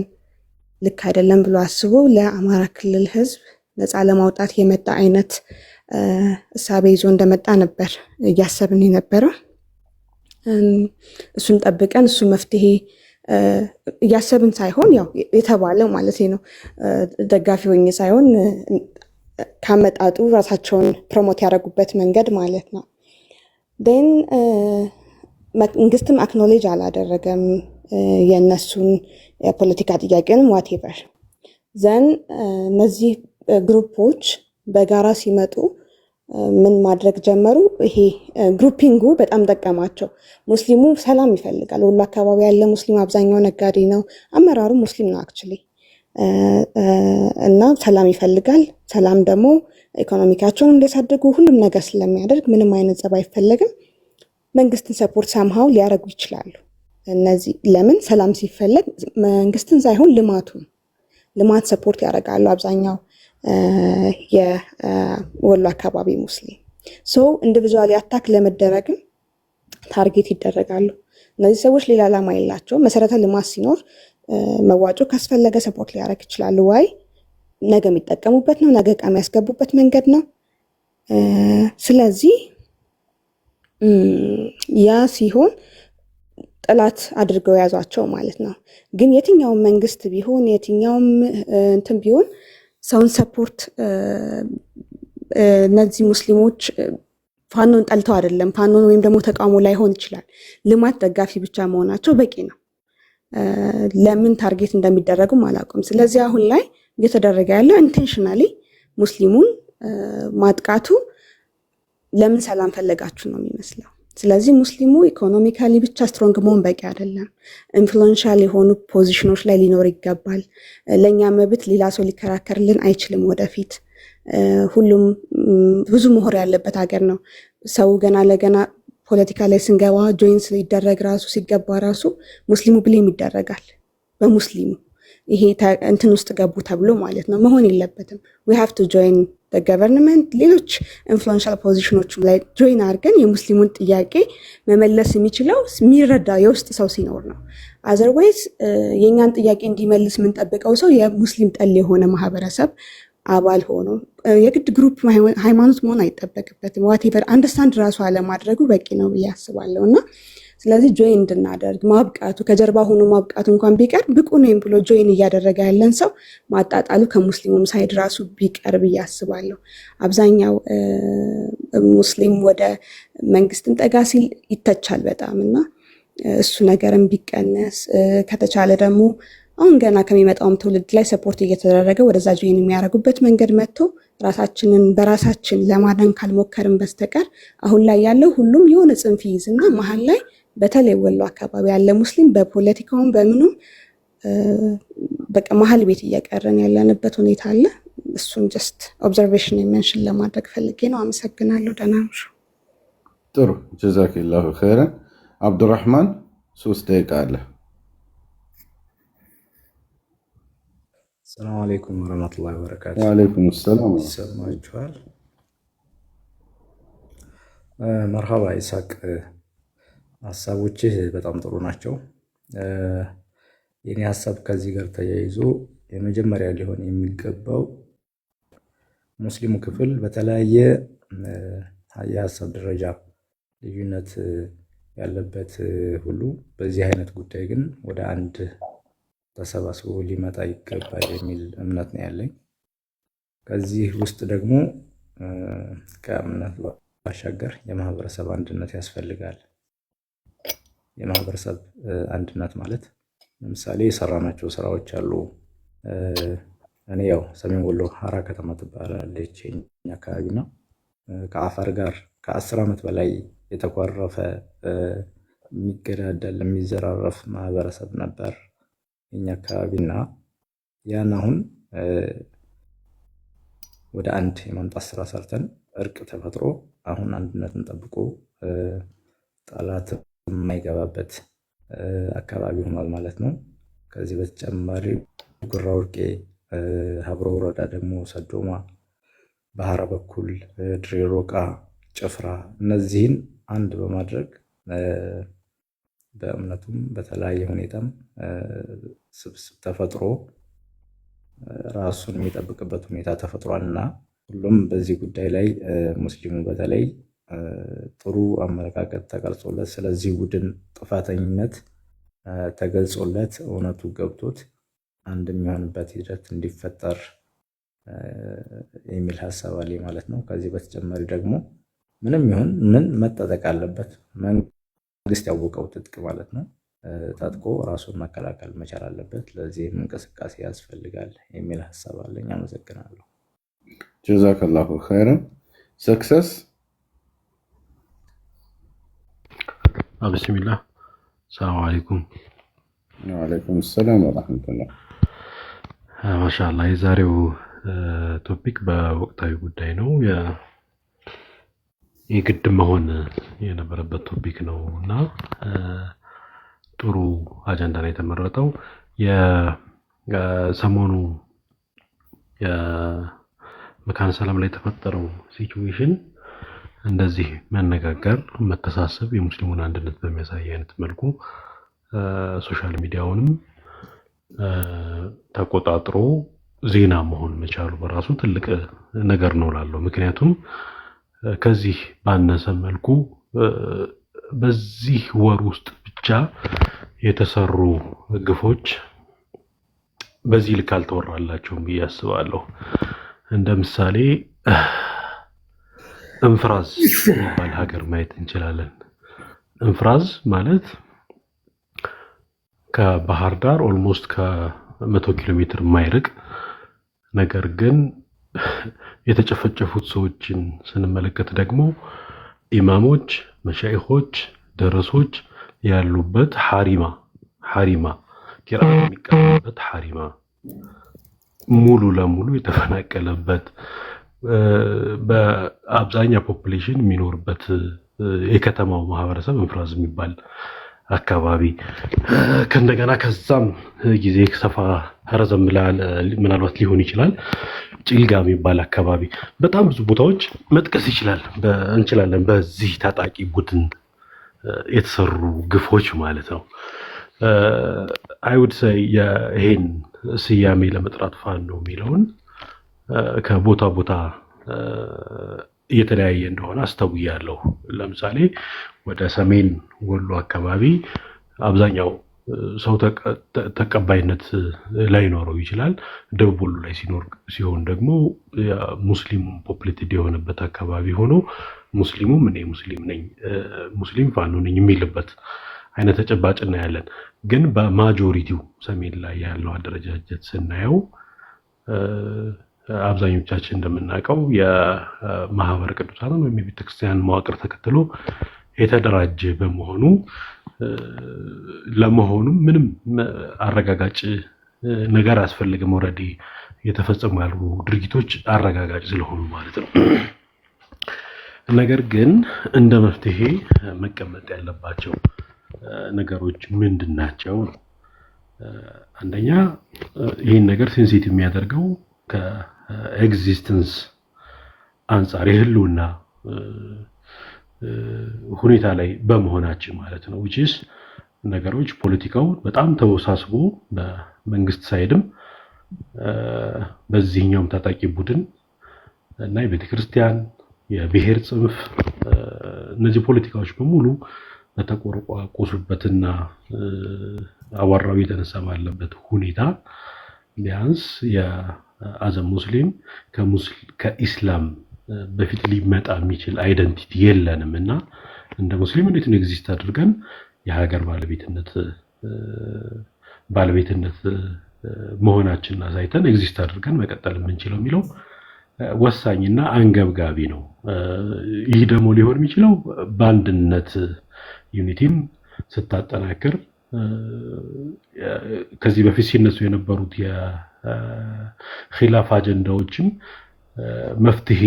ልክ አይደለም ብሎ አስቦ ለአማራ ክልል ህዝብ ነፃ ለማውጣት የመጣ አይነት እሳቤ ይዞ እንደመጣ ነበር እያሰብን የነበረው። እሱን ጠብቀን እሱ መፍትሄ እያሰብን ሳይሆን ያው የተባለው ማለት ነው ደጋፊ ሆኜ ሳይሆን ካመጣጡ ራሳቸውን ፕሮሞት ያደረጉበት መንገድ ማለት ነው። ዴን መንግስትም አክኖሌጅ አላደረገም የእነሱን የፖለቲካ ጥያቄንም ዋቴቨር ዘን እነዚህ ግሩፖች በጋራ ሲመጡ ምን ማድረግ ጀመሩ? ይሄ ግሩፒንጉ በጣም ጠቀማቸው። ሙስሊሙ ሰላም ይፈልጋል። ወሎ አካባቢ ያለ ሙስሊም አብዛኛው ነጋዴ ነው፣ አመራሩ ሙስሊም ነው አክቹሊ እና ሰላም ይፈልጋል። ሰላም ደግሞ ኢኮኖሚካቸውን እንዲያሳድጉ ሁሉም ነገር ስለሚያደርግ ምንም አይነት ጸብ አይፈለግም። መንግስትን ሰፖርት ሳምሃው ሊያደርጉ ይችላሉ። እነዚህ ለምን ሰላም ሲፈለግ መንግስትን ሳይሆን ልማት ሰፖርት ያደርጋሉ አብዛኛው የወሎ አካባቢ ሙስሊም። ሶ ኢንዲቪዥዋሊ አታክ ለመደረግም ታርጌት ይደረጋሉ። እነዚህ ሰዎች ሌላ ዓላማ የላቸው። መሰረተ ልማት ሲኖር መዋጮ ካስፈለገ ሰፖርት ሊያደርግ ይችላሉ። ዋይ ነገ የሚጠቀሙበት ነው፣ ነገ ዕቃ የሚያስገቡበት መንገድ ነው። ስለዚህ ያ ሲሆን ጠላት አድርገው ያዟቸው ማለት ነው። ግን የትኛውም መንግስት ቢሆን የትኛውም እንትን ቢሆን ሰውን ሰፖርት እነዚህ ሙስሊሞች ፋኖን ጠልተው አይደለም፣ ፋኖን ወይም ደግሞ ተቃውሞ ላይሆን ይችላል። ልማት ደጋፊ ብቻ መሆናቸው በቂ ነው። ለምን ታርጌት እንደሚደረጉም አላውቅም። ስለዚህ አሁን ላይ እየተደረገ ያለው ኢንቴንሽናሊ ሙስሊሙን ማጥቃቱ ለምን ሰላም ፈለጋችሁ ነው የሚመስለው። ስለዚህ ሙስሊሙ ኢኮኖሚካሊ ብቻ ስትሮንግ መሆን በቂ አይደለም። ኢንፍሉዌንሻል የሆኑ ፖዚሽኖች ላይ ሊኖር ይገባል። ለእኛ መብት ሌላ ሰው ሊከራከርልን አይችልም። ወደፊት ሁሉም ብዙ ምሁር ያለበት ሀገር ነው። ሰው ገና ለገና ፖለቲካ ላይ ስንገባ ጆይንስ ሊደረግ ራሱ ሲገባ ራሱ ሙስሊሙ ብሌም ይደረጋል በሙስሊሙ ይሄ እንትን ውስጥ ገቡ ተብሎ ማለት ነው። መሆን የለበትም። ዊ ሃቭ ቱ ጆይን ገቨርንመንት ሌሎች ኢንፍሉዌንሻል ፖዚሽኖች ላይ ጆይን አድርገን የሙስሊሙን ጥያቄ መመለስ የሚችለው የሚረዳ የውስጥ ሰው ሲኖር ነው። አዘርዋይዝ የእኛን ጥያቄ እንዲመልስ የምንጠብቀው ሰው የሙስሊም ጠል የሆነ ማህበረሰብ አባል ሆኖ የግድ ግሩፕ ሃይማኖት መሆን አይጠበቅበትም። ዋቴቨር አንደርስታንድ ራሱ አለማድረጉ በቂ ነው ብዬ አስባለሁ። እና ስለዚህ ጆይን እንድናደርግ ማብቃቱ ከጀርባ ሆኖ ማብቃቱ እንኳን ቢቀር ብቁ ነኝ ብሎ ጆይን እያደረገ ያለን ሰው ማጣጣሉ ከሙስሊሙም ሳይድ ራሱ ቢቀር ብዬ አስባለሁ። አብዛኛው ሙስሊም ወደ መንግስትን ጠጋ ሲል ይተቻል በጣም እና እሱ ነገርም ቢቀነስ ከተቻለ ደግሞ አሁን ገና ከሚመጣውም ትውልድ ላይ ሰፖርት እየተደረገ ወደዛ ጆይን የሚያደርጉበት መንገድ መጥቶ ራሳችንን በራሳችን ለማዳን ካልሞከርን በስተቀር አሁን ላይ ያለው ሁሉም የሆነ ጽንፍ ይይዝና መሀል ላይ በተለይ ወሎ አካባቢ ያለ ሙስሊም በፖለቲካውም በምኑም በቃ መሀል ቤት እየቀረን ያለንበት ሁኔታ አለ። እሱን ጀስት ኦብዘርቬሽን የመንሽን ለማድረግ ፈልጌ ነው። አመሰግናለሁ። ደህና ነሽ? ጥሩ ጀዛኪላሁ ኸይረን። አብዱራህማን 3 ደቂቃ አለ። ሰላም አለይኩም ወረህመቱላሂ ወበረካቱ። ወአለይኩም ሰላም። ይሰማችኋል? መርሃባ ይሳቅ፣ ሀሳቦችህ በጣም ጥሩ ናቸው። የኔ ሀሳብ ከዚህ ጋር ተያይዞ የመጀመሪያ ሊሆን የሚገባው ሙስሊሙ ክፍል በተለያየ የሀሳብ ደረጃ ልዩነት ያለበት ሁሉ በዚህ አይነት ጉዳይ ግን ወደ አንድ ተሰባስቦ ሊመጣ ይገባል የሚል እምነት ነው ያለኝ። ከዚህ ውስጥ ደግሞ ከእምነት ባሻገር የማህበረሰብ አንድነት ያስፈልጋል። የማህበረሰብ አንድነት ማለት ለምሳሌ የሰራናቸው ስራዎች አሉ። እኔ ያው ሰሜን ወሎ ሀራ ከተማ ትባላለች የኛ አካባቢ ነው። ከአፋር ጋር ከ10 ዓመት በላይ የተኳረፈ የሚገዳደል የሚዘራረፍ ማህበረሰብ ነበር የኛ አካባቢና ያን አሁን ወደ አንድ የማምጣት ስራ ሰርተን እርቅ ተፈጥሮ አሁን አንድነትን ጠብቆ ጠላት የማይገባበት አካባቢ ሆኗል ማለት ነው። ከዚህ በተጨማሪ ጉራ ወርቄ ሀብሮ ወረዳ ደግሞ ሰዶማ፣ በሐራ በኩል ድሬ ሮቃ፣ ጭፍራ እነዚህን አንድ በማድረግ በእምነቱም በተለያየ ሁኔታም ስብስብ ተፈጥሮ ራሱን የሚጠብቅበት ሁኔታ ተፈጥሯልና ሁሉም በዚህ ጉዳይ ላይ ሙስሊሙ በተለይ ጥሩ አመለካከት ተቀርጾለት ስለዚህ ቡድን ጥፋተኝነት ተገልጾለት እውነቱ ገብቶት አንድ የሚሆንበት ሂደት እንዲፈጠር የሚል ሀሳብ አለ ማለት ነው። ከዚህ በተጨማሪ ደግሞ ምንም ይሁን ምን መጠጠቅ አለበት መንግስት ያወቀው ትጥቅ ማለት ነው ታጥቆ ራሱን መከላከል መቻል አለበት። ለዚህም እንቅስቃሴ ያስፈልጋል የሚል ሀሳብ አለኝ። አመሰግናለሁ። ጀዛከላሁ ኸይረን። ሰክሰስ ብስሚላህ ሰላም አለይኩም። ወአለይኩም ሰላም ወራህመቱላህ። ማሻአላህ የዛሬው ቶፒክ በወቅታዊ ጉዳይ ነው። የግድ መሆን የነበረበት ቶፒክ ነው እና ጥሩ አጀንዳ ነው የተመረጠው። የሰሞኑ የመካነ ሰላም ላይ የተፈጠረው ሲቹዌሽን እንደዚህ መነጋገር፣ መተሳሰብ፣ የሙስሊሙን አንድነት በሚያሳይ አይነት መልኩ ሶሻል ሚዲያውንም ተቆጣጥሮ ዜና መሆን መቻሉ በራሱ ትልቅ ነገር ነው ላለው። ምክንያቱም ከዚህ ባነሰ መልኩ በዚህ ወር ውስጥ ብቻ የተሰሩ ግፎች በዚህ ልክ አልተወራላቸውም ብዬ አስባለሁ። እንደ ምሳሌ እንፍራዝ የሚባል ሀገር ማየት እንችላለን። እንፍራዝ ማለት ከባህር ዳር ኦልሞስት ከ100 ኪሎ ሜትር የማይርቅ ነገር ግን የተጨፈጨፉት ሰዎችን ስንመለከት ደግሞ ኢማሞች፣ መሻይኾች፣ ደረሶች ያሉበት ሐሪማ ቂራአ የሚቀርብበት ሐሪማ ሙሉ ለሙሉ የተፈናቀለበት በአብዛኛው ፖፑሌሽን የሚኖርበት የከተማው ማህበረሰብ እንፍራዝ የሚባል አካባቢ ከእንደገና ከዛም ጊዜ ሰፋ ረዘም ምናልባት ሊሆን ይችላል ጭልጋ የሚባል አካባቢ በጣም ብዙ ቦታዎች መጥቀስ እንችላለን። በዚህ ታጣቂ ቡድን የተሰሩ ግፎች ማለት ነው። አይውድ ሰይ ይሄን ስያሜ ለመጥራት ፋኖ የሚለውን ከቦታ ቦታ እየተለያየ እንደሆነ አስተውያለሁ። ለምሳሌ ወደ ሰሜን ወሎ አካባቢ አብዛኛው ሰው ተቀባይነት ላይኖረው ይችላል። ደቡብ ወሎ ላይ ሲሆን ደግሞ ሙስሊሙ ፖፕሌትድ የሆነበት አካባቢ ሆኖ ሙስሊሙም እኔ ሙስሊም ነኝ ሙስሊም ፋኖ ነኝ የሚልበት አይነት ተጨባጭ እናያለን። ግን በማጆሪቲው ሰሜን ላይ ያለው አደረጃጀት ስናየው አብዛኞቻችን እንደምናውቀው የማህበረ ቅዱሳንን ወይም የቤተክርስቲያን መዋቅር ተከትሎ የተደራጀ በመሆኑ ለመሆኑም ምንም አረጋጋጭ ነገር አያስፈልግም። ኦልሬዲ የተፈጸሙ ያሉ ድርጊቶች አረጋጋጭ ስለሆኑ ማለት ነው። ነገር ግን እንደ መፍትሄ መቀመጥ ያለባቸው ነገሮች ምንድን ናቸው? አንደኛ ይህን ነገር ሴንሲቲቭ የሚያደርገው ከኤግዚስተንስ አንጻር የህልውና ሁኔታ ላይ በመሆናችን ማለት ነው። which ነገሮች ፖለቲካው በጣም ተወሳስቦ በመንግስት ሳይድም በዚህኛውም ታጣቂ ቡድን እና የቤተክርስቲያን የብሔር ጽንፍ እነዚህ ፖለቲካዎች በሙሉ በተቆረቋቆሱበትና አዋራው የተነሳ ባለበት ሁኔታ ቢያንስ የአዘ ሙስሊም ከኢስላም በፊት ሊመጣ የሚችል አይደንቲቲ የለንም እና እንደ ሙስሊም እንዴት ነው ኤግዚስት አድርገን የሀገር ባለቤትነት መሆናችንን አሳይተን ኤግዚስት አድርገን መቀጠል የምንችለው የሚለው ወሳኝና አንገብጋቢ ነው። ይህ ደግሞ ሊሆን የሚችለው በአንድነት ዩኒቲን ስታጠናክር ከዚህ በፊት ሲነሱ የነበሩት የኺላፍ አጀንዳዎችም መፍትሄ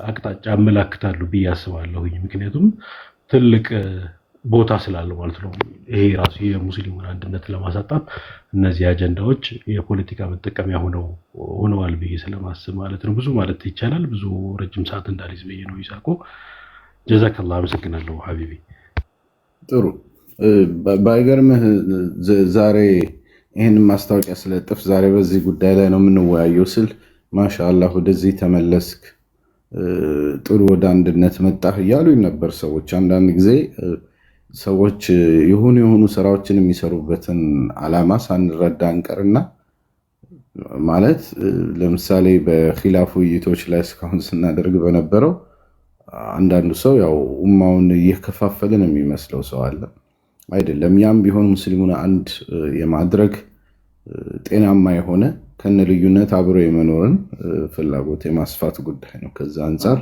አቅጣጫ አመላክታሉ ብዬ አስባለሁኝ። ምክንያቱም ትልቅ ቦታ ስላለው ማለት ነው። ይሄ ራሱ የሙስሊሙን አንድነት ለማሳጣት እነዚህ አጀንዳዎች የፖለቲካ መጠቀሚያ ሆነዋል ብዬ ስለማስብ ማለት ነው። ብዙ ማለት ይቻላል። ብዙ ረጅም ሰዓት እንዳልይዝ ብዬ ነው። ይሳቆ ጀዛከላህ፣ አመሰግናለሁ ሀቢቢ። ጥሩ ባይገርምህ ዛሬ ይህንን ማስታወቂያ ስለጥፍ ዛሬ በዚህ ጉዳይ ላይ ነው የምንወያየው ስል ማሻአላህ ወደዚህ ተመለስክ፣ ጥሩ ወደ አንድነት መጣህ እያሉኝ ነበር ሰዎች። አንዳንድ ጊዜ ሰዎች የሆኑ ስራዎችን የሚሰሩበትን ዓላማ ሳንረዳ እንቀርና ማለት ለምሳሌ በኺላፍ ውይይቶች ላይ እስካሁን ስናደርግ በነበረው አንዳንዱ ሰው ያው ኡማውን እየከፋፈልን የሚመስለው ሰው አለ። አይደለም። ያም ቢሆን ሙስሊሙን አንድ የማድረግ ጤናማ የሆነ ከነ ልዩነት አብሮ የመኖርን ፍላጎት የማስፋት ጉዳይ ነው። ከዛ አንጻር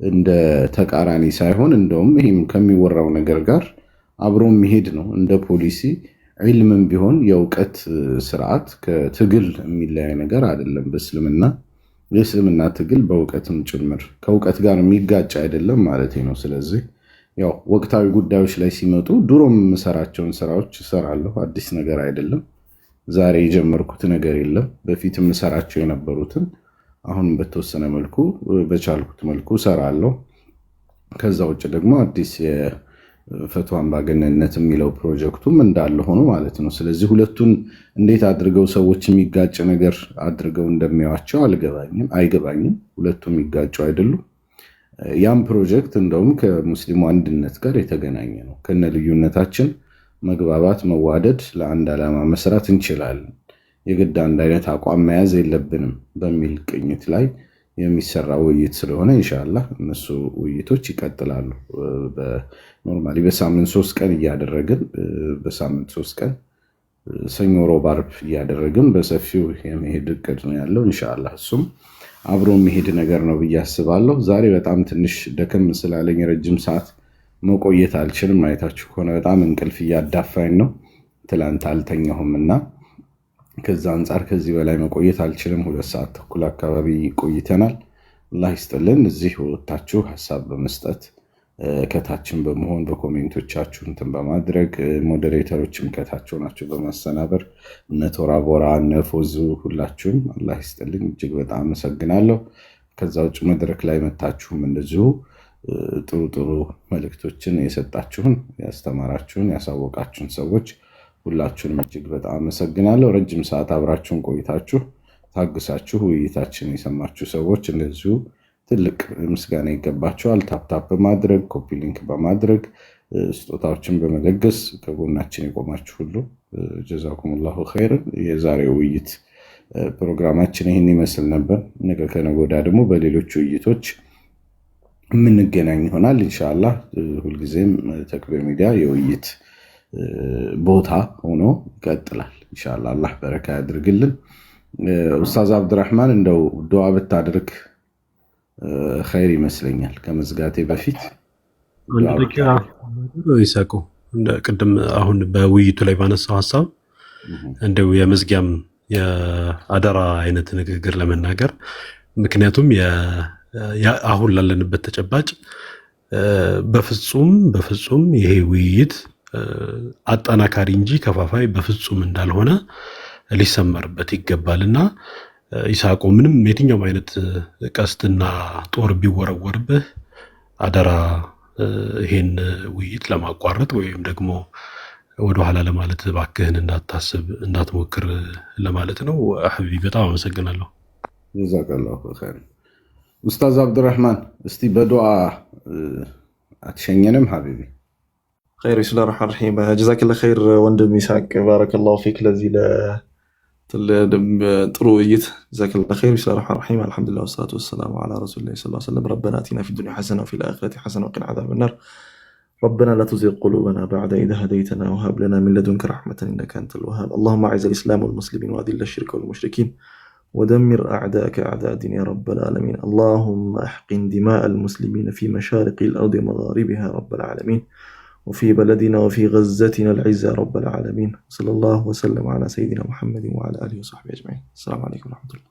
እንደ ተቃራኒ ሳይሆን እንደውም ይህም ከሚወራው ነገር ጋር አብሮ የሚሄድ ነው። እንደ ፖሊሲ ዒልምም ቢሆን የእውቀት ስርዓት ከትግል የሚለያይ ነገር አይደለም። በእስልምና የእስልምና ትግል በእውቀትም ጭምር ከእውቀት ጋር የሚጋጭ አይደለም ማለት ነው። ስለዚህ ያው ወቅታዊ ጉዳዮች ላይ ሲመጡ ድሮም የምሰራቸውን ስራዎች እሰራለሁ። አዲስ ነገር አይደለም። ዛሬ የጀመርኩት ነገር የለም። በፊት የምሰራቸው የነበሩትን አሁንም በተወሰነ መልኩ በቻልኩት መልኩ እሰራለሁ። ከዛ ውጭ ደግሞ አዲስ የፈትዋ አምባገነንነት የሚለው ፕሮጀክቱም እንዳለ ሆኖ ማለት ነው። ስለዚህ ሁለቱን እንዴት አድርገው ሰዎች የሚጋጭ ነገር አድርገው እንደሚያዋቸው አይገባኝም። ሁለቱም የሚጋጩ አይደሉም። ያም ፕሮጀክት እንደውም ከሙስሊሙ አንድነት ጋር የተገናኘ ነው። ከነ ልዩነታችን መግባባት፣ መዋደድ፣ ለአንድ ዓላማ መስራት እንችላለን። የግድ አንድ አይነት አቋም መያዝ የለብንም በሚል ቅኝት ላይ የሚሰራ ውይይት ስለሆነ ኢንሻአላህ እነሱ ውይይቶች ይቀጥላሉ። ኖርማሊ በሳምንት 3 ቀን እያደረግን በሳምንት 3 ቀን ሰኞ፣ ሮብ፣ ዓርብ እያደረግን በሰፊው የመሄድ እቅድ ነው ያለው ኢንሻአላህ። እሱም አብሮ የሚሄድ ነገር ነው ብዬ አስባለሁ። ዛሬ በጣም ትንሽ ደከም ስላለኝ ረጅም ሰዓት መቆየት አልችልም። አይታችሁ ከሆነ በጣም እንቅልፍ እያዳፋኝ ነው። ትላንት አልተኛሁም እና ከዛ አንጻር ከዚህ በላይ መቆየት አልችልም። 2 ሰዓት ተኩል አካባቢ ቆይተናል። አላህ ይስጥልን። እዚህ ወጣችሁ ሀሳብ በመስጠት ከታችን በመሆን በኮሜንቶቻችሁ እንትን በማድረግ ሞዴሬተሮችም ከታቸው ናቸው በማሰናበር እነ ቶራ ቦራ እነ ፎዙ ሁላችሁም አላህ ይስጥልኝ፣ እጅግ በጣም አመሰግናለሁ። ከዛ ውጭ መድረክ ላይ መታችሁም እንደዚሁ ጥሩ ጥሩ መልእክቶችን የሰጣችሁን፣ ያስተማራችሁን፣ ያሳወቃችሁን ሰዎች ሁላችሁንም እጅግ በጣም አመሰግናለሁ። ረጅም ሰዓት አብራችሁን ቆይታችሁ ታግሳችሁ ውይይታችን የሰማችሁ ሰዎች እንደዚሁ ትልቅ ምስጋና ይገባቸዋል። ታፕታፕ በማድረግ ኮፒ ሊንክ በማድረግ ስጦታዎችን በመለገስ ከጎናችን የቆማችሁ ሁሉ ጀዛኩሙላሁ ኸይርን። የዛሬው ውይይት ፕሮግራማችን ይህን ይመስል ነበር። ነገ ከነገ ወዲያ ደግሞ በሌሎች ውይይቶች የምንገናኝ ይሆናል ኢንሻአላህ። ሁልጊዜም ተክቢር ሚዲያ የውይይት ቦታ ሆኖ ይቀጥላል ኢንሻአላህ። አላህ በረካ ያድርግልን። ኡስታዝ አብዱራህማን እንደው ዱዓ ብታድርግ ኸይር ይመስለኛል ከመዝጋቴ በፊት። ይሳቁ ቅድም አሁን በውይይቱ ላይ ባነሳው ሀሳብ እንደው የመዝጊያም የአደራ አይነት ንግግር ለመናገር ምክንያቱም አሁን ላለንበት ተጨባጭ በፍጹም ይሄ ውይይት አጠናካሪ እንጂ ከፋፋይ በፍጹም እንዳልሆነ ሊሰመርበት ይገባልና ይሳቆ ምንም የትኛውም አይነት ቀስትና ጦር ቢወረወርብህ አደራ ይሄን ውይይት ለማቋረጥ ወይም ደግሞ ወደኋላ ለማለት ባክህን እንዳታስብ እንዳትሞክር ለማለት ነው። ሐቢቢ በጣም አመሰግናለሁ። ጀዛከላሁ ኸይር። ኡስታዝ አብዱራህማን እስቲ በዱዓ አትሸኘንም ሐቢቢ? ኸይር። ቢስሚላሂር ረህማኒር ረሂም። ጀዛከላሁ ኸይር ወንድም ይስሐቅ ባረከላሁ ፊክ ለዚህ ጥሩ ውይይት ጀዛከላሁ ኸይር። ቢስሚላሂር ረህማኒር ረሂም አልሐምዱሊላህ ወሰላቱ ወሰላሙ ዐላ ረሱሊላህ ሰለላሁ ዐለይሂ ወሰለም ረበና አቲና ፊድ ዱንያ ሐሰነ ወፊል አኺረቲ ሐሰነ ወቂና ዐዛበን ናር ربنا لا تزغ قلوبنا بعد إذ هديتنا وهب لنا من لدنك رحمة إنك أنت الوهاب اللهم أعز الإسلام والمسلمين وأذل الشرك والمشركين ودمر أعداءك أعداء الدين يا رب العالمين اللهم احقن دماء المسلمين في مشارق الأرض ومغاربها رب العالمين وفي بلدنا وفي غزتنا العزة يا رب العالمين صلى الله وسلم على سيدنا محمد وعلى آله وصحبه أجمعين السلام عليكم ورحمة الله.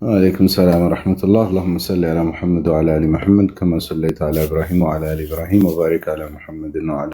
وعليكم السلام ورحمة الله. اللهم صل على محمد وعلى آل محمد كما صليت على إبراهيم وعلى آل إبراهيم وبارك على محمد وعلى